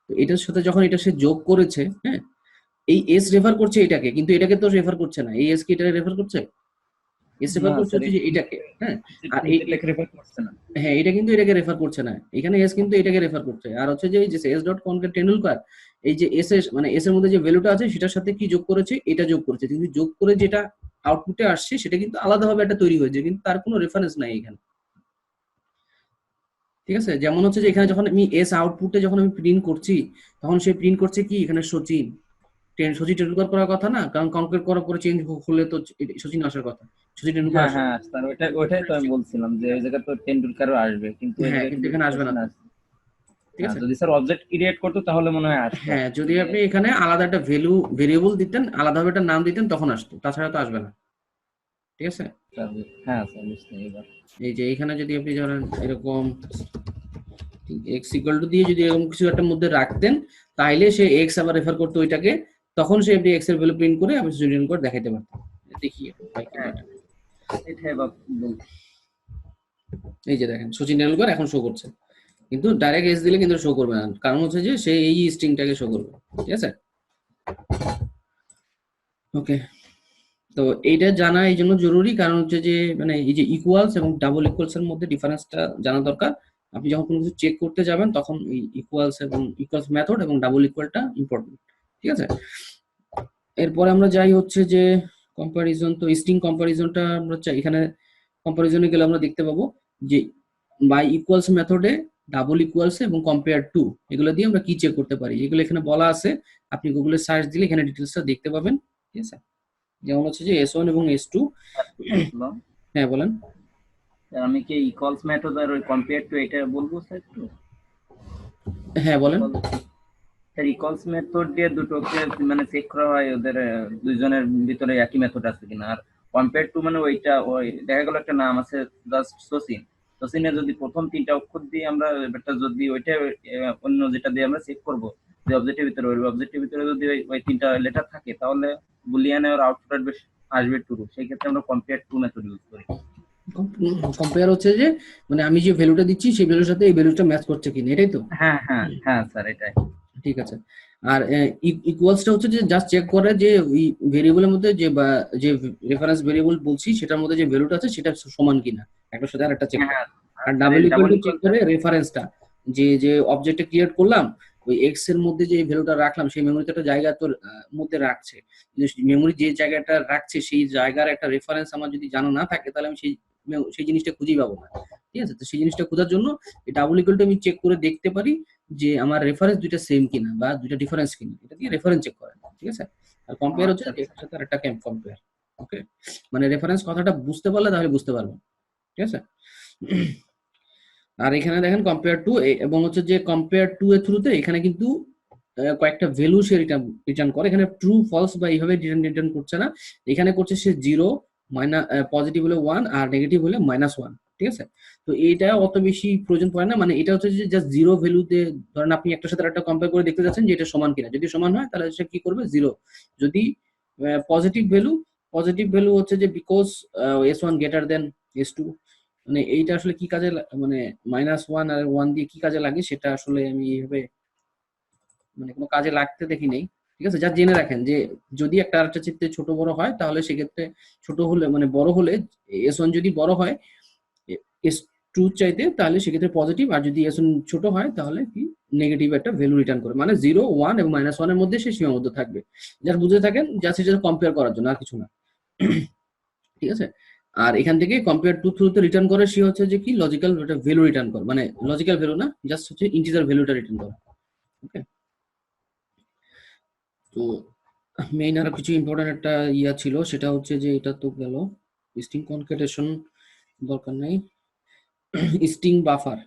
তো এটার সাথে যখন এটা সে যোগ করেছে, হ্যাঁ, এই এস রেফার করছে এটাকে, কিন্তু এটাকে তো রেফার করছে না। এই এস কি এটা রেফার করছে, এস রেফার না করছে স্যার হচ্ছে যে এটাকে। হ্যাঁ, আর এই নিজেরটাকে রেফার করছে না। হ্যাঁ এটা কিন্তু এটাকে রেফার করছে না, এখানে এস কিন্তু এটাকে রেফার করছে। আর হচ্ছে যে এই যে এস ডট কনকেট টেন্ডুলকার, এই যে এস এস মানে এস এর মধ্যে যে ভ্যালুটা আছে সেটার সাথে কি যোগ করেছে, এটা যোগ করেছে, কিন্তু যোগ করে যেটা আউটপুটে আসছে সেটা কিন্তু আলাদাভাবে একটা তৈরি হয়েছে, কিন্তু তার কোনো রেফারেন্স নাই এখানে, ঠিক আছে। যেমন হচ্ছে যে এখানে যখন আমি এস আউটপুটে যখন আমি প্রিন্ট করছি, তখন সে প্রিন্ট করছে কি এখানে সচিন সচিন টেন্ডুলকার করার কথা না, কারণ কনকেট করার পরে চেঞ্জ হলে তো সচিন আসার কথা, সচিন টেন্ডুলকার হ্যাঁ আসে। হ্যাঁ স্যার ওইটাই তো আমি বলছিলাম যে ওই জায়গায় তো টেন্ডুলকারও আসবে, কিন্তু ওই হ্যাঁ জায়গায় কিন্তু কিন্তু এখানে আসবে না সচিন তো, আসবে। ঠিক হ্যাঁ আছে। যদি স্যার অবজেক্ট ক্রিয়েট করতো তাহলে মনে হয় আসতো। হ্যাঁ যদি যে আপনি এখানে আলাদা একটা ভেরিয়েবল দিতেন, আলাদাভাবে একটা নাম দিতেন, তখন আসতো, তাছাড়া তো আসবে না, ঠিক আছে। হ্যাঁ স্যার বুঝতে এবার। এই যে এখানে যদি আপনি ধরেন এরকম এক্স ইকুয়াল টু দিয়ে যদি এরকম কিছু একটা মধ্যে রাখতেন, তাইলে সে এক্স আবার রেফার করতো ওইটাকে, তখন সে আপনি এক্স এর ভ্যালু প্রিন্ট করে আপনি সুইডেন করে দেখাইতে পারতেন। দেখি হ্যাঁ এটাই বলছি। এই যে দেখেন সচিন টেন্ডুলকার এখন শো করছে, কিন্তু ডাইরেক্ট এস দিলে কিন্তু শো করবে না, কারণ হচ্ছে যে সে এই স্ট্রিংটাকে শো করবে, ঠিক আছে। ওকে, তো এইটা জানা এই জন্য জরুরি, কারণ হচ্ছে যে মানে এই যে ইকুয়ালস এবং ডাবল ইকুয়ালস এর মধ্যে ডিফারেন্সটা জানা দরকার। আপনি যখন কোনো কিছু চেক করতে যাবেন তখন এই ইকুয়ালস এবং ইকুয়ালস মেথড এবং ডাবল ইকুয়ালটা ইম্পর্টেন্ট, ঠিক আছে। এরপরে আমরা যাই হচ্ছে যে কম্পারিজন। তো স্ট্রিং কম্পারিজনটা আমরা চাই, এখানে কম্পারিজনে গেলে আমরা দেখতে পাবো যে বাই ইকুয়ালস মেথডে ডাবল ইকুয়ালস এবং কম্পেয়ার টু, এগুলো দিয়ে আমরা কি চেক করতে পারি, এগুলো এখানে বলা আছে। আপনি গুগলে সার্চ দিলে এখানে ডিটেলসটা দেখতে পাবেন, ঠিক আছে। যেমন হচ্ছে যে S1 এবং S2। হ্যালো হ্যাঁ বলেন। স্যার আমি কি ইকুয়ালস মেথড আর ওই কম্পেয়ার টু এটা বলবো স্যার একটু? হ্যাঁ বলেন। স্যার ইকুয়ালস মেথড দিয়ে দুটোকে মানে চেক করা হয় ওদের দুইজনের ভিতরে একই মেথড আছে কিনা, আর কম্পেয়ার টু মানে ওইটা ওই দেখা গেল একটা নাম আছে জাস্ট সচিন, তো সিনে যদি প্রথম 3টা অক্ষর দিয়ে আমরা ব্যাপারটা যদি ওইটা অন্য যেটা দিয়ে আমরা চেক করব যে অবজেক্টের ভিতরে, ওই অবজেক্টের ভিতরে যদি ওই 3টা লেটার থাকে তাহলে বুলিয়ানের আউটপুট আসবে ট্রু। সেই ক্ষেত্রে আমরা কম্পেয়ার টু মেথড ইউজ করি। কম্পেয়ার হচ্ছে যে মানে আমি যে ভ্যালুটা দিচ্ছি সেই ভ্যালুর সাথে এই ভ্যালুটা ম্যাচ করছে কিনা, এটাই তো? হ্যাঁ হ্যাঁ হ্যাঁ স্যার, এটাই। ঠিক আছে। আর ইকুয়ালসটা হচ্ছে যে জাস্ট চেক করে যে ওই ভেরিয়েবলের মধ্যে যে বা যে রেফারেন্স ভেরিয়েবল বলছি সেটার মধ্যে যে ভ্যালুটা আছে সেটা সমান কিনা, একটার সাথে আরেকটা চেক করে। হ্যাঁ আর double equal double to check equal করে রেফারেন্সটা, যে যে অবজেক্টে ক্রিয়েট করলাম ওই এক্স এর মধ্যে যে ভ্যালুটা রাখলাম সেই মেমোরিতে একটা জায়গা তোর মধ্যে রাখছে, মেমোরি যে জায়গাটা রাখছে সেই জায়গার একটা রেফারেন্স আমার যদি জানা না থাকে তাহলে আমি সেই জিনিসটা খুঁজেই পাবো না। ঠিক আছে, তো সেই জিনিসটা খোঁজার জন্য এই ডাবল ইকুয়াল টু আমি চেক করে দেখতে পারি যে আমার রেফারেন্স দুইটা সেম কিনা বা দুইটা ডিফারেন্স কিনা, এটা দিয়ে রেফারেন্স চেক করে। ঠিক আছে, আর কম্পেয়ার হচ্ছে আচ্ছা আচ্ছা। একটার সাথে আরেকটা কম্পেয়ার। ওকে, মানে রেফারেন্স কথাটা বুঝতে পারলে তাহলে বুঝতে পারবে। ঠিক আছে, আর এখানে দেখেন কম্পেয়ার টু, এবং হচ্ছে যে কম্পেয়ার টু এর থ্রুতে এখানে কিন্তু কয়েকটা ভ্যালু সে রিটার্ন করে। এখানে ট্রু ফলস বা এইভাবে রিটার্ন করছে না, এখানে করছে সে জিরো, মাইনাস, পজিটিভ হলে 1 আর নেগেটিভ হলে -1। ঠিক আছে, তো এইটা অত বেশি প্রয়োজন পড়ে না, মানে এটা হচ্ছে যে জাস্ট জিরো ভ্যালুতে ধরেন আপনি একটা সাথে একটা কম্পেয়ার করে দেখতে যাচ্ছেন যে এটা সমান কিনা, যদি সমান হয় তাহলে সে কি করবে জিরো, যদি পজিটিভ ভ্যালু হচ্ছে যে because S1 greater than S2, মানে এইটা আসলে কি কাজে মানে -1 আর 1 দিয়ে কি কাজে লাগে সেটা আসলে আমি এইভাবে মানে কোনো কাজে লাগতে দেখি নেই। ঠিক আছে, যা জেনে রাখেন যে যদি একটা আরেকটা চিত্তে ছোট বড় হয় তাহলে সেক্ষেত্রে ছোট হলে মানে বড় হলে S1 যদি বড় হয় S2 চাইতে তাহলে সেক্ষেত্রে পজিটিভ, আর যদি S1 ছোট হয় তাহলে কি নেগেটিভ একটা ভ্যালু রিটার্ন করে, মানে 0, 1 এবং -1 এর মধ্যে সে সীমাবদ্ধ থাকবে। যার বুঝে থাকেন জাস্ট এটা কম্পেয়ার করার জন্য আর কিছু না। ঠিক আছে, আর এখান থেকে কম্পেয়ার টু থ্রুতে রিটার্ন করে সে হচ্ছে যে কি লজিক্যাল একটা ভ্যালু রিটার্ন করে, মানে লজিক্যাল ভ্যালু না, জাস্ট হচ্ছে ইন্টিজার ভ্যালুটা রিটার্ন করে। ওকে, তো মেইন আর কিছু ইম্পর্টেন্ট একটা ইয়া ছিল, সেটা হচ্ছে যে এটা তো গেল স্ট্রিং কনক্যাটেশন, দরকার নাই। স্ট্রিং বাফার,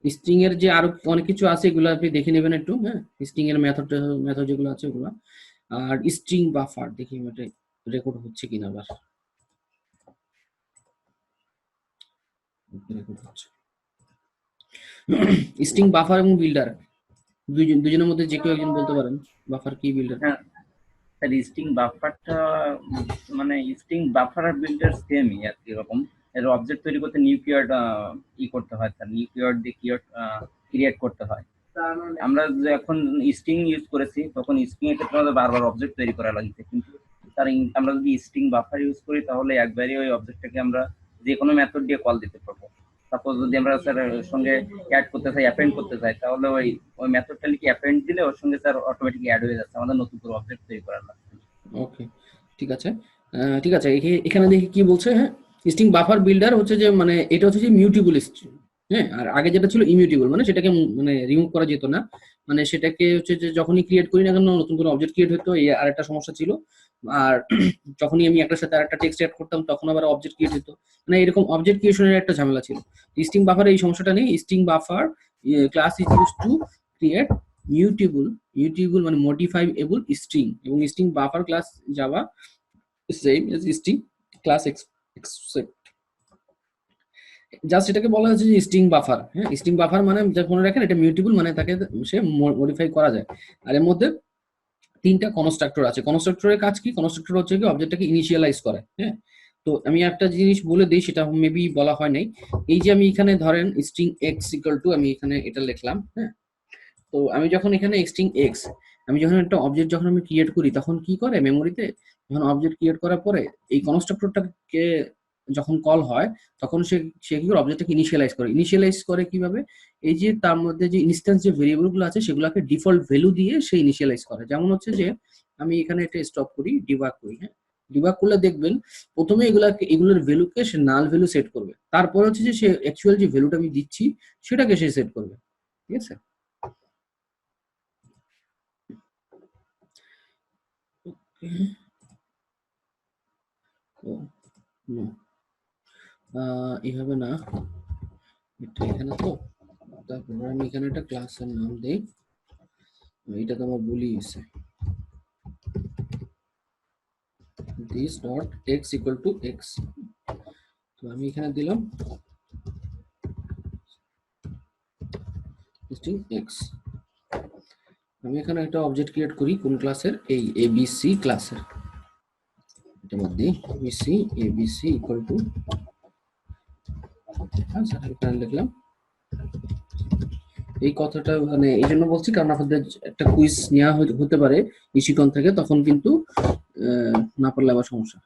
স্ট্রিং এর যে আরো অনেক কিছু আছে এগুলো আপনি দেখে নেবেন একটু, হ্যাঁ, স্ট্রিং এর মেথড যেগুলো আছে ওগুলো। আর স্ট্রিং বাফার দেখি এটা রেকর্ড হচ্ছে কিনা, আবার রেকর্ড হচ্ছে। স্ট্রিং বাফার এবং বিল্ডার দুজনের মধ্যে যে কেউ একজন বলতে পারেন বাফার কি বিল্ডার। হ্যাঁ স্যার, স্ট্রিং বাফারটা মানে স্ট্রিং বাফার আর বিল্ডার সেমই আর কি রকম। এর অবজেক্ট তৈরি করতে নিউ কিওয়ার্ড করতে হয় স্যার, নিউ কিওয়ার্ড দিয়ে কিওয়ার্ড ক্রিয়েট করতে হয়। আমরা যখন স্ট্রিং ইউজ করেছি তখন স্ট্রিং এর ক্ষেত্রে আমাদের বারবার অবজেক্ট তৈরি করা লাগছে, কিন্তু স্যার আমরা যদি স্ট্রিং বাফার ইউজ করি তাহলে একবারই ওই অবজেক্টটাকে আমরা যে কোনো মেথড দিয়ে কল দিতে পারবো। সাপোজ যদি আমরা স্যার ওর সঙ্গে অ্যাড করতে চাই, অ্যাপেন্ড করতে চাই, তাহলে ওই মেথডটা লিখে অ্যাপেন্ড দিলে ওর সঙ্গে স্যার অটোমেটিক অ্যাড হয়ে যাচ্ছে, আমাদের নতুন করে অবজেক্ট তৈরি করার লাগছে। ওকে, ঠিক আছে। ঠিক আছে, এখানে দেখি কি বলছে। হ্যাঁ, স্ট্রিং বাফার বিল্ডার হচ্ছে যে মানে এটা হচ্ছে যে মিউটেবল স্ট্রিং। হ্যাঁ, আর আগে যেটা ছিল ইমিউটেবল, মানে সেটাকে মানে রিমুভ করা যেত না, মানে সেটাকে হচ্ছে যে যখনই ক্রিয়েট করি না কেন নতুন করে অবজেক্ট ক্রিয়েট হতো, এই আরেকটা সমস্যা ছিল। আর যখনই আমি একটার সাথে আরেকটা টেক্সট অ্যাড করতাম তখন আবার অবজেক্ট ক্রিয়েট হতো, মানে এরকম অবজেক্ট ক্রিয়েশনের একটা ঝামেলা ছিল। স্ট্রিং বাফার এই সমস্যাটা নেই। String buffer class is use to create mutable মানে মডিফাইবল স্ট্রিং, এবং string buffer class Java same as string class except. Just এটাকে বলা হচ্ছে যে স্ট্রিং বাফার। হ্যাঁ, স্ট্রিং বাফার মানে মনে রাখেন এটা মিউটেবল, মানে তাকে সে মডিফাই করা যায়। আর এর মধ্যে তিনটা কনস্ট্রাক্টর আছে। কনস্ট্রাক্টরের কাজ কি? কনস্ট্রাক্টর হচ্ছে কি অবজেক্টটাকে ইনিশিয়ালাইজ করে। হ্যাঁ, তো আমি একটা জিনিস বলে দিই, সেটা মেবি বলা হয় নাই। এই যে আমি এখানে ধরেন স্ট্রিং এক্স ইকুয়াল টু, আমি এখানে এটা লিখলাম। হ্যাঁ, তো আমি যখন এখানে স্ট্রিং এক্স, আমি যখন একটা অবজেক্ট যখন আমি ক্রিয়েট করি তখন কি করে মেমোরিতে, যখন অবজেক্ট ক্রিয়েট করার পরে এই কনস্ট্রাক্টরটাকে যখন কল হয় তখন সে কি করে অবজেক্টটাকে ইনিশিয়ালাইজ করে কিভাবে, এই যে তার মধ্যে যে ইনস্ট্যান্স যে ভেরিয়েবল গুলো আছে সেগুলোকে ডিফল্ট ভ্যালু দিয়ে সে ইনিশিয়ালাইজ করে। যেমন হচ্ছে যে আমি এখানে একটা স্টপ করি, ডিবাগ করি। হ্যাঁ, ডিবাগ করলে দেখবেন প্রথমে এগুলোর ভ্যালুকে সে নাল ভ্যালু সেট করবে, তারপর হচ্ছে যে সে অ্যাকচুয়াল যে ভ্যালুটা আমি দিচ্ছি সেটাকে সে সেট করবে। ঠিক আছে, ও নো, এইভাবে না, এটা এখানে তো, তারপর আমি এখানে একটা ক্লাসের নাম দেই, এটা তো আমার ভুলই গেছে, this dot x equal to x. তো আমি এখানে দিলাম স্ট্রিং এক্স। আমি এখানে একটা অবজেক্ট ক্রিয়েট করি কোন ক্লাসের, এই এবিসি ক্লাসের। এটার মধ্যে এবিসি ইকুয়াল টু, আচ্ছা এখানে লিখলাম। এই কথাটা মানে এই জন্য বলছি কারণ আপনাদের একটা কুইজ নেওয়া হতে পারে ইশিকন থেকে, তখন কিন্তু না পারলে আবার সমস্যা।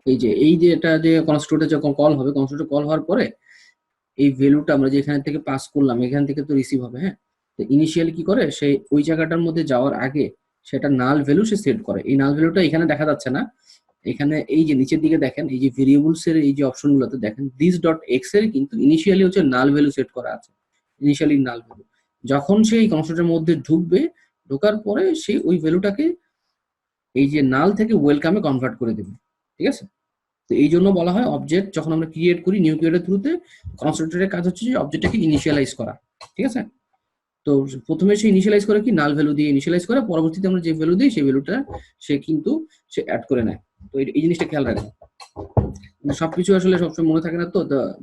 এই যে এটা যে কনস্ট্রাক্টর যখন কল হবে, কনস্ট্রাক্টর কল হওয়ার পরে এই ভ্যালুটা আমরা যে এখান থেকে পাস করলাম, এখান থেকে তো রিসিভ হবে। হ্যাঁ, তো ইনিশিয়ালি কি করে, সে ওই জায়গাটার মধ্যে যাওয়ার আগে সেটা নাল ভ্যালু সে সেট করে। এই নাল ভ্যালুটা এখানে দেখা যাচ্ছে না, এখানে এই যে নিচের দিকে দেখেন, এই যে ভেরিয়েবলস এর এই যে অপশনগুলোতে দেখেন দিস ডট এক্স এর কিন্তু ইনিশিয়ালি হচ্ছে নাল ভ্যালু সেট করা আছে, ইনিশিয়ালি নাল ভ্যালু। যখন সে এই কনস্ট্রাক্টরের মধ্যে ঢুকবে, ঢোকার পরে সে ওই ভ্যালুটাকে এই যে নাল থেকে ওয়েলকামে কনভার্ট করে দেবে। ঠিক আছে, তো এই জন্য বলা হয় অবজেক্ট যখন আমরা ক্রিয়েট করি নিউ ক্রিয়েটের থ্রুতে, কনস্ট্রাক্টরের কাজ হচ্ছে যে অবজেক্টটাকে ইনিশিয়ালাইজ করা। ঠিক আছে, তো প্রথমে সে ইনিশিয়ালাইজ করে কি নাল ভ্যালু দিয়ে ইনিশিয়ালাইজ করে, পরবর্তীতে আমরা যে ভ্যালু দিই সেই ভ্যালুটা সে কিন্তু সে অ্যাড করে নেয়। তো এই জিনিসটা খেয়াল রাখবেন, সবকিছু আসলে সবসময় মনে থাকে না, তো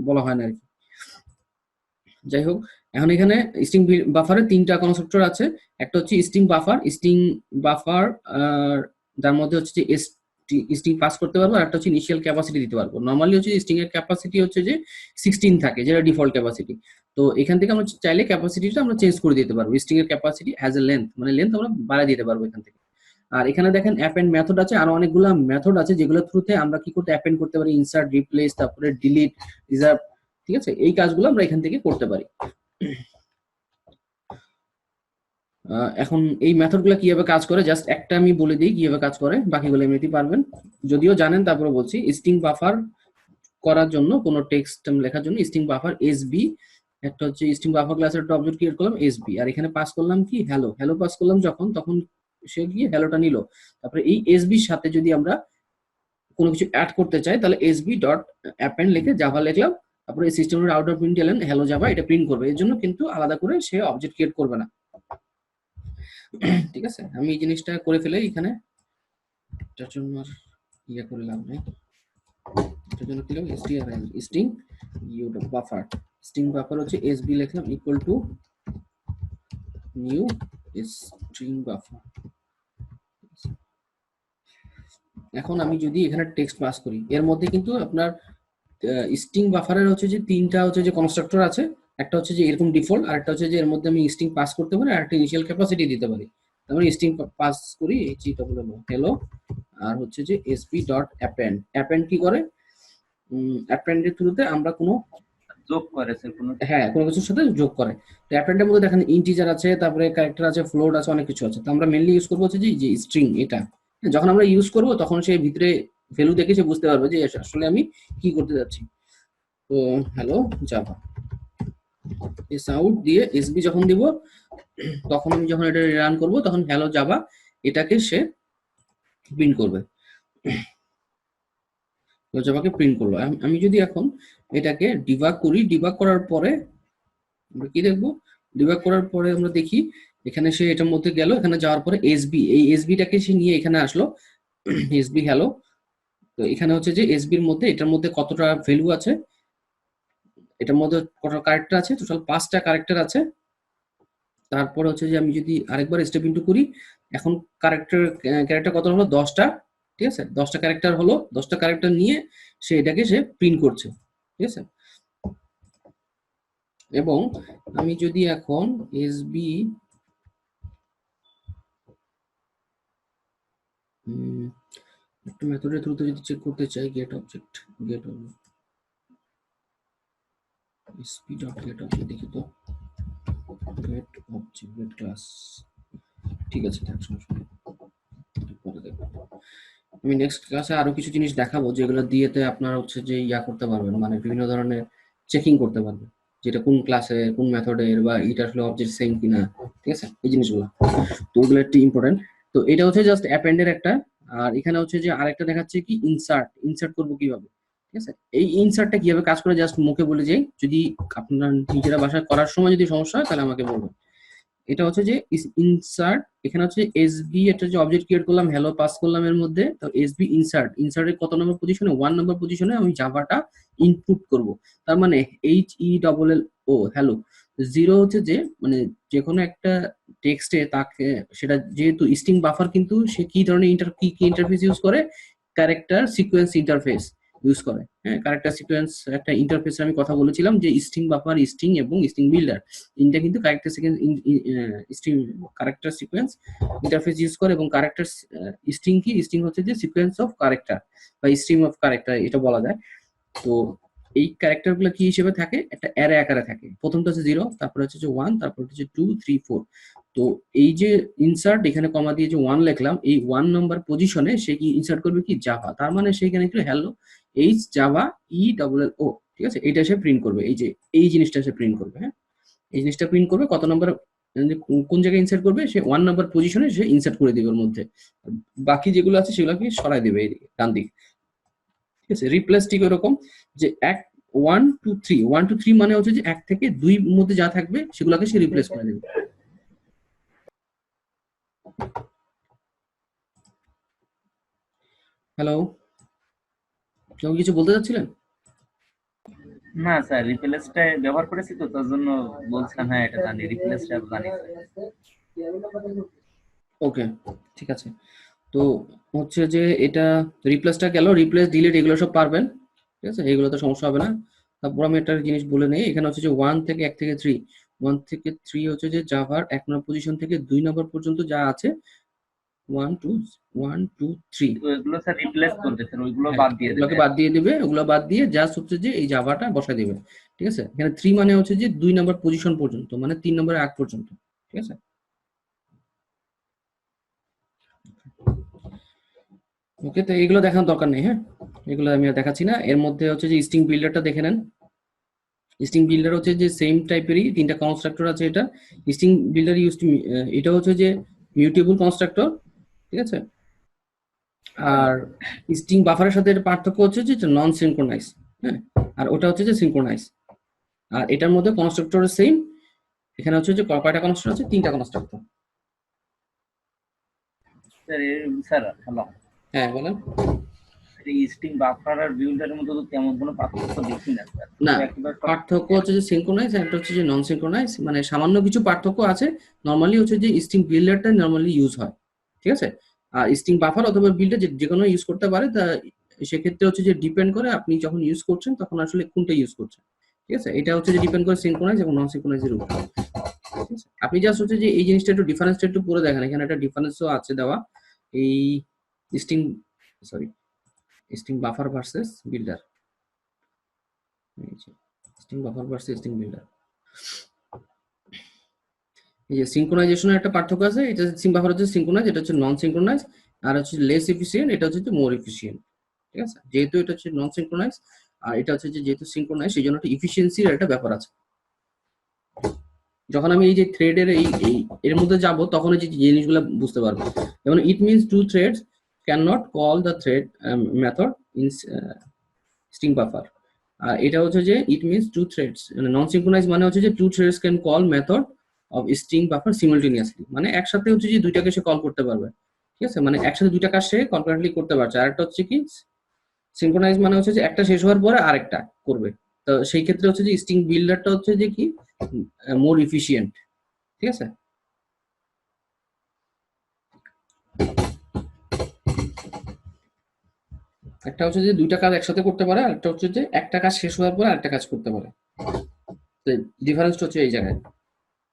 বলা হয় না আর কি। যাই হোক, এখন এখানে স্ট্রিং বাফারে তিনটা কনস্ট্রাক্টর আছে। একটা হচ্ছে স্ট্রিং বাফার যার মধ্যে হচ্ছে যে স্ট্রিং পাস করতে পারবো, আর একটা হচ্ছে ইনিশিয়াল ক্যাপাসিটি দিতে পারবো। নরমালি হচ্ছে স্ট্রিং এর ক্যাপাসিটি হচ্ছে যে 16 থাকে, যেটা ডিফল্ট ক্যাপাসিটি। তো এখান থেকে আমরা চাইলে ক্যাপাসিটিটা আমরা চেঞ্জ করে দিতে পারবো। স্ট্রিং এর ক্যাপাসিটি হ্যাজ এ লেন্থ, মানে লেন্থ আমরা বাড়ায় দিতে পারবো এখান থেকে। আর এখানে দেখেন অ্যাপেন্ড মেথড আছে, আরো অনেকগুলো মেথড আছে যেগুলোর থ্রুতে আমরা কি করতে অ্যাপেন্ড করতে পারি, ইনসার্ট, রিপ্লেস, তারপরে ডিলিট, রিজার্ভ। ঠিক আছে, এই কাজগুলো আমরা এখান থেকে করতে পারি। এখন এই মেথডগুলো কিভাবে কাজ করে জাস্ট একটা আমি বলে দিই কিভাবে কাজ করে, বাকিগুলো এমনিতেই পারবেন, যদিও জানেন তারপরে বলছি। স্ট্রিং বাফার করার জন্য কোনো টেক্সট লেখার জন্য স্ট্রিং বাফার এসবি, একটা হচ্ছে স্ট্রিং বাফার ক্লাসের একটা অবজেক্ট ক্রিয়েট করলাম এসবি, আর এখানে পাস করলাম কি হ্যালো। হ্যালো পাস করলাম যখন, তখন সে গিয়ে হ্যালোটা নিল। তারপরে এই এসবির সাথে যদি আমরা কোনো কিছু অ্যাড করতে চাই তাহলে এসবি ডট অ্যাপেন্ড লিখে জাভা লিখলাম, তারপরে এই সিস্টেমের আউট অফ প্রিন্ট এলেন হ্যালো জাভা, এটা প্রিন্ট করবে। এর জন্য কিন্তু আলাদা করে সে অবজেক্ট ক্রিয়েট করবে না। ঠিক আছে, আমি এই জিনিসটা করে ফেলে এখানে, এটার জন্য আর ইয়ে করে লাভ নেই। এটার জন্য কি লিখলাম strn string buffer, string buffer হচ্ছে এসবি লিখলাম equal to new string buffer. এখন আমি যদি এখানে টেক্সট পাস করি, এর মধ্যে কিন্তু আপনার স্ট্রিং বাফারের হচ্ছে যে তিনটা হচ্ছে যে কনস্ট্রাক্টর আছে। একটা হচ্ছে যে এরকম ডিফল্ট, আর একটা হচ্ছে যে এর মধ্যে আমি স্ট্রিং পাস করতে পারি, আর একটা ইনিশিয়াল ক্যাপাসিটি দিতে পারি। তারপরে স্ট্রিং পাস করি হ্যালো, আর হচ্ছে যে এসপি ডট অ্যাপেন্ড। অ্যাপেন্ড কি করে, অ্যাপেন্ডের থ্রুতে আমরা কোনো যোগ করে স্যার কোনো, হ্যাঁ কোনো কিছুর সাথে যোগ করে। তো অ্যাপেন্ডের মধ্যে দেখেন ইন্টিজার আছে, তারপরে ক্যারেক্টার আছে, ফ্লোট আছে, অনেক কিছু আছে। তো আমরা মেইনলি ইউজ করবো হচ্ছে যে স্ট্রিং। এটা যখন আমরা ইউজ করব তখন সে ভিতরে ভ্যালু দেখে সে বুঝতে পারবে যে আসলে আমি কি করতে যাচ্ছি। তো হ্যালো জাভা এস আউট দিয়ে এসবি যখন দিব, তখন আমি যখন এটা রান করব তখন হ্যালো জাভা এটাকে সে প্রিন্ট করবে, জাভাকে প্রিন্ট করলো। আমি যদি এখন এটাকে ডিবাগ করি, ডিবাগ করার পরে আমরা কি দেখবো, ডিবাগ করার পরে আমরা দেখি এখানে সে এটার মধ্যে গেল, এখানে যাওয়ার পরে এসবি, এই এসবিটাকে সে নিয়ে এখানে আসলো এসবি হ্যালো। তো এখানে হচ্ছে যে এসবির মধ্যে এটার মধ্যে কতটা ভ্যালু আছে, এটার মধ্যে কতটা ক্যারেক্টার আছে, টোটাল 5টা ক্যারেক্টার আছে। তারপর হচ্ছে যে আমি যদি আরেকবার স্টেপ ইনটু করি, এখন ক্যারেক্টার কত হলো 10টা। ঠিক আছে, 10টা ক্যারেক্টার হলো, 10টা ক্যারেক্টার নিয়ে সে এটাকে সে প্রিন্ট করছে। ঠিক আছে, এবং আমি যদি এখন এসবি একটা মেথডের থ্রুতে যদি চেক করতে চাই, get object SP dot get object, দেখি তো গেট অবজেক্ট গেট ক্লাস। ঠিক আছে, থাক সমস্যা নেই, পরে দেখবো। আমি নেক্সট ক্লাসে আরো কিছু জিনিস দেখাবো যেগুলো দিয়েতে আপনারা হচ্ছে যে ইয়া করতে পারবেন, মানে বিভিন্ন ধরনের চেকিং করতে পারবেন, যেটা কোন ক্লাসে কোন মেথডের বা এটা আসলে অবজেক্ট সেম কিনা। ঠিক আছে, এই জিনিসগুলো তো ওগুলো একটু ইম্পর্টেন্ট। তো এটা হচ্ছে জাস্ট অ্যাপেন্ডের একটা, আর এখানে হচ্ছে যে আরেকটা দেখাচ্ছে কি ইনসার্ট করবো কিভাবে। ঠিক আছে, এই ইনসার্টটা কিভাবে কাজ করে জাস্ট মুখে বলে যাই, যদি আপনার নিজেরা বাসায় করার সময় যদি সমস্যা হয় তাহলে আমাকে বলবেন। এটা হচ্ছে যে ইনসার্ট, এখানে হচ্ছে এসবি একটা যে অবজেক্ট ক্রিয়েট করলাম হ্যালো পাস করলাম এর মধ্যে, তো এসবি ইনসার্টের কত নম্বর পজিশনে, 1 নম্বর পজিশনে আমি জাভাটা ইনপুট করব। তার মানে HELL ও হ্যালো, জিরো হচ্ছে যে মানে যে কোনো একটা টেক্সটে তাকে সেটা যেহেতু স্ট্রিং বাফার কিন্তু সে কি ধরনের কি ইন্টারফেস ইউজ করে, ক্যারেক্টার সিকোয়েন্স ইন্টারফেস ইউজ করে। হ্যাঁ, ক্যারেক্টার সিকোয়েন্স একটা ইন্টারফেস আমি কথা বলেছিলাম যে স্ট্রিং বাফার, স্ট্রিং এবং স্ট্রিং বিল্ডার তিনটা কিন্তু character sequence string character sequence interface use করে। এবং ক্যারেক্টার স্ট্রিং কি, স্ট্রিং হচ্ছে যে সিকোয়েন্স অফ ক্যারেক্টার বা স্ট্রিম অফ ক্যারেক্টার এটা বলা যায়। তো এই ক্যারেক্টার গুলো কি হিসেবে থাকে, একটা অ্যারে আকারে থাকে। প্রথমটা হচ্ছে 0, তারপর হচ্ছে যে 1, তারপর হচ্ছে 2 3 4। তো এই যে ইনসার্ট এখানে কমা দিয়ে যে 1 লিখলাম, এই 1 নাম্বার পজিশনে সে কি ইনসার্ট করবে কি জাভা, তার মানে সেখানে একটু hello H Java E double L O, ঠিক আছে, এটা সে প্রিন্ট করবে। এই যে এই জিনিসটা সে প্রিন্ট করবে। হ্যাঁ, এই জিনিসটা প্রিন্ট করবে কত নাম্বার, কোন জায়গায় ইনসার্ট করবে, সে 1 নাম্বার পজিশনে সে ইনসার্ট করে দিবে ওর মধ্যে। বাকি যেগুলো আছে সেগুলোকে সরাই দেবে এইদিকে ডান দিকে। ঠিক আছে, রিপ্লেস ঠিক এরকম যে 1 2 3, 1 2 3 মানে হচ্ছে যে 1 থেকে 2 মধ্যে যা থাকবে সেগুলোকে সে রিপ্লেস করে দেবে। হ্যালো, কেউ কিছু বলতে চাচ্ছিলেন? না স্যার, রিপ্লেসটা ব্যবহার করেছি তো, তার জন্য বলছিলাম। হ্যাঁ, এটা জানি, রিপ্লেসটা জানি স্যার। ওকে, ঠিক আছে। তো হচ্ছে যে এটা রিপ্লেসটা গেল, রিপ্লেস ডিলিট এগুলো সব পারবেন। ঠিক আছে, এগুলো তো সমস্যা হবে না। তারপর আমি একটা জিনিস বলে নেই, এখানে হচ্ছে যে 1 থেকে 1 থেকে 3, 1 থেকে 3 হচ্ছে যে জাভার 1 নম্বর পজিশন থেকে 2 নম্বর পর্যন্ত যা আছে 1 2 1 2 3। ওইগুলো স্যার রিপ্লেস করবে স্যার, ওইগুলো হ্যাঁ, বাদ দিয়ে ওগুলোকে দেবে। বাদ দিয়ে দিবে, ওগুলো বাদ দিয়ে জাস্ট হচ্ছে যে এই জাভাটা বসাই দিবে। ঠিক আছে, এখানে 3 মানে হচ্ছে যে 2 নাম্বার পজিশন পর্যন্ত, মানে 3 নম্বরের আগ পর্যন্ত। ঠিক আছে, ওকে। তো এগুলো দেখানোর দরকার নেই। হ্যাঁ, এগুলো আমি আর দেখাচ্ছি না। এর মধ্যে হচ্ছে যে স্ট্রিং বিল্ডারটা দেখে নেন। স্ট্রিং বিল্ডার হচ্ছে যে সেম টাইপেরই তিনটা কনস্ট্রাক্টর আছে। এটা স্ট্রিং বিল্ডার ইউজ টু, এটা হচ্ছে যে মিউটেবল কনস্ট্রাক্টর। ঠিক আছে, আর স্ট্রিং বাফারের সাথে এর পার্থক্য হচ্ছে যে নন সিনক্রোনাইজ। হ্যাঁ, আর ওটা হচ্ছে যে সিনক্রোনাইজ। আর এটার মধ্যে কনস্ট্রাক্টর সেম। এখানে হচ্ছে যে কয়টা কনস্ট্রাক্টর আছে, 3টা কনস্ট্রাক্টর। স্যার স্যার হ্যালো, হ্যাঁ বলেন। এই স্ট্রিং বাফার আর বিল্ডারের মধ্যে তো তেমন কোনো পার্থক্য দেখি না স্যার। না, একেবারে পার্থক্য হচ্ছে যে সিনক্রোনাইজ আর একটা হচ্ছে যে নন সিনক্রোনাইজ, মানে সামান্য কিছু পার্থক্য আছে। নরমালি হচ্ছে যে স্ট্রিং বিল্ডারটা নরমালি ইউজ হয়। ঠিক আছে, আর স্ট্রিং বাফার অথবা বিল্ডার যে কোনো ইউজ করতে পারে। তা সেক্ষেত্রে হচ্ছে যে ডিপেন্ড করে আপনি যখন ইউজ করছেন তখন আসলে কোনটা ইউজ করছেন। ঠিক আছে, এটা হচ্ছে যে ডিপেন্ড করে সিনক্রোনাইজ এবং নন সিনক্রোনাইজের উপর। ঠিক আছে? আপনি জাস্ট হচ্ছে যে এই জিনিসটা একটু ডিফারেন্সটা একটু পড়ে দেখেন, এখানে একটা ডিফারেন্সও আছে দেওয়া। এই string, sorry, string buffer versus builder, string buffer versus string builder. এই যে সিনক্রোনাইজেশনের একটা পার্থক্য আছে। এটা স্ট্রিং বাফার হচ্ছে সিনক্রোনাইজ, এটা হচ্ছে নন সিনক্রোনাইজ। আর হচ্ছে লেস এফিসিয়েন্ট, এটা হচ্ছে মোর এফিসিয়েন্ট। ঠিক আছে, যেহেতু এটা হচ্ছে নন সিনক্রোনাইজ আর এটা হচ্ছে যে যেহেতু সিনক্রোনাইজ, সেই জন্য একটা ইফিসিয়েন্সির একটা ব্যাপার আছে। যখন আমি এই যে থ্রেডের এই এর মধ্যে যাব তখন এই যে জিনিসগুলো বুঝতে পারবো। যেমন it means two threads can not call the thread method in string buffer. আর এটা হচ্ছে যে ইট মিনস টু থ্রেডস, মানে নন সিনক্রোনাইজ মানে হচ্ছে যে two threads can call method of string buffer simultaneously, মানে একসাথে হচ্ছে যে দুইটাকে সে কল করতে পারবে। ঠিক আছে, মানে একসাথে দুইটা কাজ সে কনকারেন্টলি করতে পারছে। আর একটা হচ্ছে কি সিনক্রোনাইজ মানে হচ্ছে যে একটা শেষ হওয়ার পরে আরেকটা করবে। তো সেই ক্ষেত্রে হচ্ছে যে স্ট্রিং বিল্ডারটা হচ্ছে যে কি মোর এফিশিয়েন্ট। ঠিক আছে, একটা হচ্ছে যে দুইটা কাজ একসাথে করতে পারে, আর একটা হচ্ছে যে একটা কাজ শেষ হওয়ার পরে আরেকটা কাজ করতে পারে। তো ডিফারেন্সটা হচ্ছে এই জায়গায়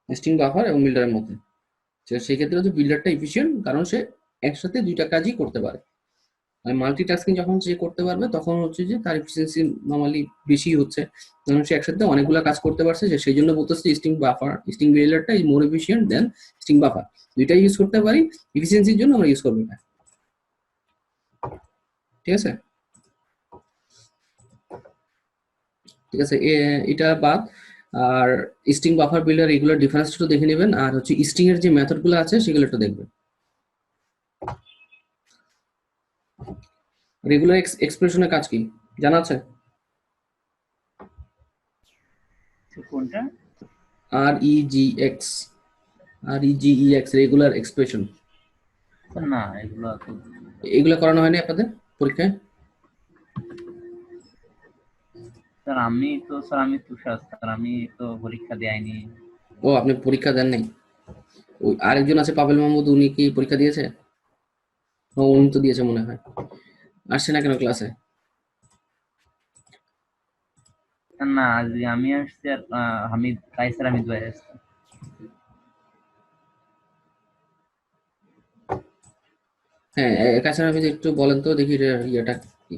স্ট্রিং বাফার এবং বিল্ডারের মধ্যে। সেই ক্ষেত্রে হচ্ছে বিল্ডারটা এফিশিয়েন্ট কারণ সে একসাথে দুইটা কাজই করতে পারে। মানে মাল্টিটাস্কিং যখন সে করতে পারবে তখন হচ্ছে যে তার এফিসিয়েন্সি নরমালি বেশি হচ্ছে, কারণ সে একসাথে অনেকগুলো কাজ করতে পারছে। যে সেই জন্য বলতেছে স্ট্রিং বাফার, স্ট্রিং বিল্ডারটা is more efficient than string buffer. দুইটাই ইউজ করতে পারি, এফিসিয়েন্সির জন্য আমরা ইউজ করবো না। ঠিক আছে, ঠিক আছে, এটা বাদ। আর স্ট্রিং বাফার বিল্ডার এগুলোর ডিফারেন্সটা একটু দেখে নেবেন। আর হচ্ছে স্ট্রিং এর যে মেথডগুলো আছে সেগুলো একটু দেখবেন। রেগুলার এক্সপ্রেশনের কাজ কি জানা আছে? কোনটা? REGX, REGEX, regular expression. না, এগুলো তো এগুলো করানো হয়নি আপনাদের পরীক্ষায়? স্যার আমি তুষার স্যার, আমি তো পরীক্ষা দেয়নি। ও, আপনি পরীক্ষা দেন নাই? ওই আরেকজন আছে পাবেল মাহমুদ, উনি কি পরীক্ষা দিয়েছে? ও, উনি তো দিয়েছে মনে হয়। আসছে না কেন ক্লাসে? না, আজ আমি আসছি আর হামিদ ভাই আসছে। হ্যাঁ, কাছাড় আপনি একটু বলেন তো দেখি ইয়েটা কি।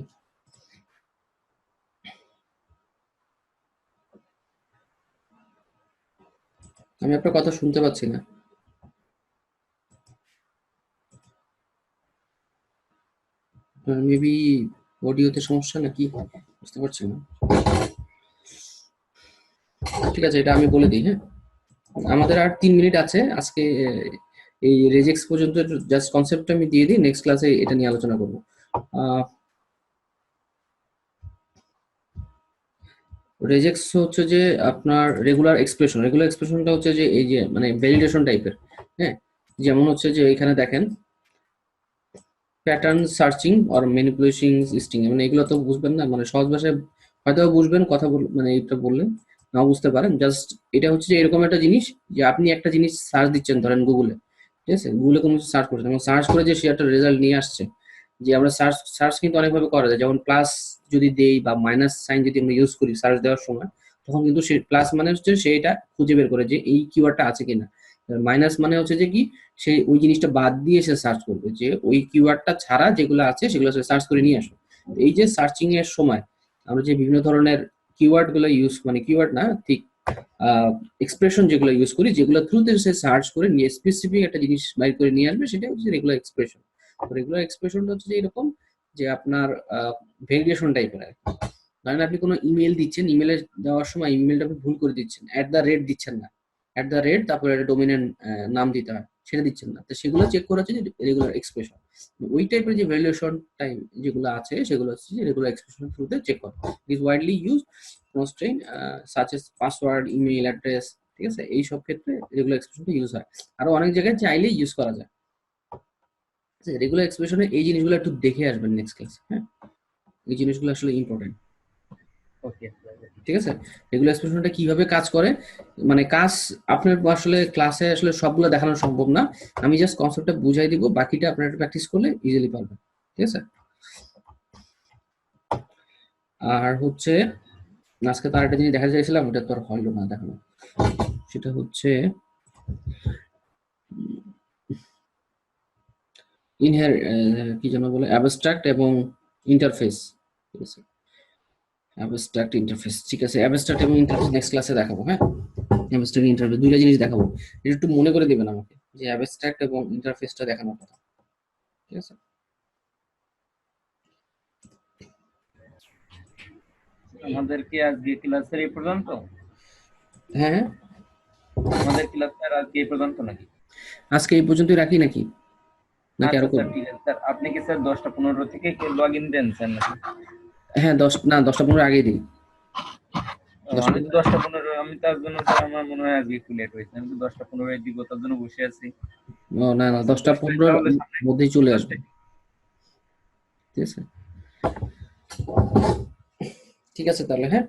আমি আপনার কথা শুনতে পাচ্ছি না। মেবি অডিওতে সমস্যা নাকি, বুঝতে পারছি না। ঠিক আছে, এটা আমি বলে দিই। হ্যাঁ, আমাদের আর 3 মিনিট আছে আজকে। এই রেজেক্স পর্যন্ত জাস্ট কনসেপ্টটা আমি দিয়ে দিই, নেক্সট ক্লাসে এটা নিয়ে আলোচনা করবো। রেজেক্স হচ্ছে যে আপনার রেগুলার এক্সপ্রেশনটা হচ্ছে যে এই যে মানে ভ্যালিডেশন টাইপের। হ্যাঁ, যেমন হচ্ছে যে এখানে দেখেন pattern searching or manipulation string, মানে এগুলো তো বুঝবেন না, মানে সহজ ভাষায় হয়তো বুঝবেন কথা মানে এটা বললে নাও বুঝতে পারেন। জাস্ট এটা হচ্ছে যে এরকম একটা জিনিস যে আপনি একটা জিনিস সার্চ দিচ্ছেন ধরেন গুগলে, ঠিক আছে, গুগলে কোনো কিছু সার্চ করছেন এবং সার্চ করে যে সে একটা রেজাল্ট নিয়ে আসছে। যে আমরা সার্চ সার্চ কিন্তু অনেকভাবে করা যায়, যেমন প্লাস যদি দেই বা মাইনাস সাইন যদি আমরা ইউজ করি সার্চ দেওয়ার সময়, তখন কিন্তু সে প্লাস মানে হচ্ছে সেটা খুঁজে বের করে যে এই কিওয়ার্ডটা আছে কিনা। মাইনাস মানে হচ্ছে যে কি, সে ওই জিনিসটা বাদ দিয়ে সে সার্চ করবে, যে ওই কিওয়ার্ডটা ছাড়া যেগুলো আছে সেগুলো সে সার্চ করে নিয়ে আসবে। এই যে সার্চিং এর সময় আমরা যে বিভিন্ন ধরনের কিওয়ার্ড গুলো ইউজ, মানে কিওয়ার্ড না ঠিক, এক্সপ্রেশন যেগুলো ইউজ করি, যেগুলো থ্রুতে সে সার্চ করে নিয়ে স্পেসিফিক একটা জিনিস বাইর করে নিয়ে আসবে, সেটা হচ্ছে রেগুলার এক্সপ্রেশন। রেগুলার এক্সপ্রেশনটা হচ্ছে যে এরকম যে আপনার ভেরিয়েশন টাইপের আর কি। ধরেন আপনি কোনো ইমেল দিচ্ছেন, ইমেলে দেওয়ার সময় ইমেলটা আপনি ভুল করে দিচ্ছেন, দিচ্ছেন না, তারপরে একটা ডোমিনেন্ট নাম দিতে হয়, সেটা দিচ্ছেন না, তো সেগুলো চেক করা হচ্ছে যে রেগুলার এক্সপ্রেশন। ওই টাইপের যে ভ্যালুয়েশন টাইম যেগুলো আছে সেগুলো হচ্ছে যে রেগুলার এক্সপ্রেশন থ্রুতে চেক করা। Is widely use constrain such as password, email address, ঠিক আছে, এই সব ক্ষেত্রে রেগুলার এক্সপ্রেশনটা ইউজ হয়। আরো অনেক জায়গায় চাইলেই ইউজ করা যায়। রেগুলার এক্সপ্রেশনে এই জিনিসগুলো একটু দেখে আসবেন নেক্সট ক্লাস। হ্যাঁ, এই জিনিসগুলো আসলে ইম্পর্টেন্ট। ওকে। ঠিক আছে, রেগুলার এক্সপ্রেশনটা কিভাবে কাজ করে, মানে কাজ আপনার আসলে ক্লাসে আসলে সবগুলো দেখানো সম্ভব না, আমি জাস্ট কনসেপ্টটা বুঝাই দিব, বাকিটা আপনারা প্র্যাকটিস করলে ইজিলি পারবেন। ঠিক আছে, আর হচ্ছে আজকে তার একটা জিনিস দেখা চাইছিলাম, ওটা তো আর হলো না দেখানো, সেটা হচ্ছে ইনহের কি যেন বলে, অ্যাবস্ট্রাক্ট এবং ইন্টারফেস। ঠিক আছে, অ্যাবস্ট্রাক্ট ইন্টারফেস, ঠিক আছে, অ্যাবস্ট্রাক্ট এবং ইন্টারফেস নেক্সট ক্লাসে দেখাবো। হ্যাঁ, অ্যাবস্ট্রাক্ট ইন্টারফেস দুইটা জিনিস দেখাবো, এটা একটু মনে করে দিবেন আমাকে যে অ্যাবস্ট্রাক্ট এবং ইন্টারফেসটা দেখানোর কথা। ঠিক আছে, আমাদের কি আজকে ক্লাসের এই পর্যন্ত? হ্যাঁ হ্যাঁ, আমাদের ক্লাসের আজকে এই পর্যন্ত নাকি? আজকে এই পর্যন্তই রাখি নাকি, নাকি আচ্ছা আরো স্যার, করবো? ঠিক আছে স্যার। আপনি কি স্যার 10টা 15 থেকে লগ ইন দেন স্যার নাকি? হ্যাঁ, 10টা 15 আগেই দিই। দশটা আমি তো পনেরো 10টা 15, আমি তার জন্য স্যার আমার মনে হয় আজকে একটু লেট হয়েছে। আমি তো 10টা 15 দিব, তার জন্য বসে আছি। ও না না, স্যার 10টা 15 তাহলে সামনে মধ্যেই চলে আসবে। ক্লাসটা। ঠিক আছে, ঠিক আছে তাহলে, হ্যাঁ।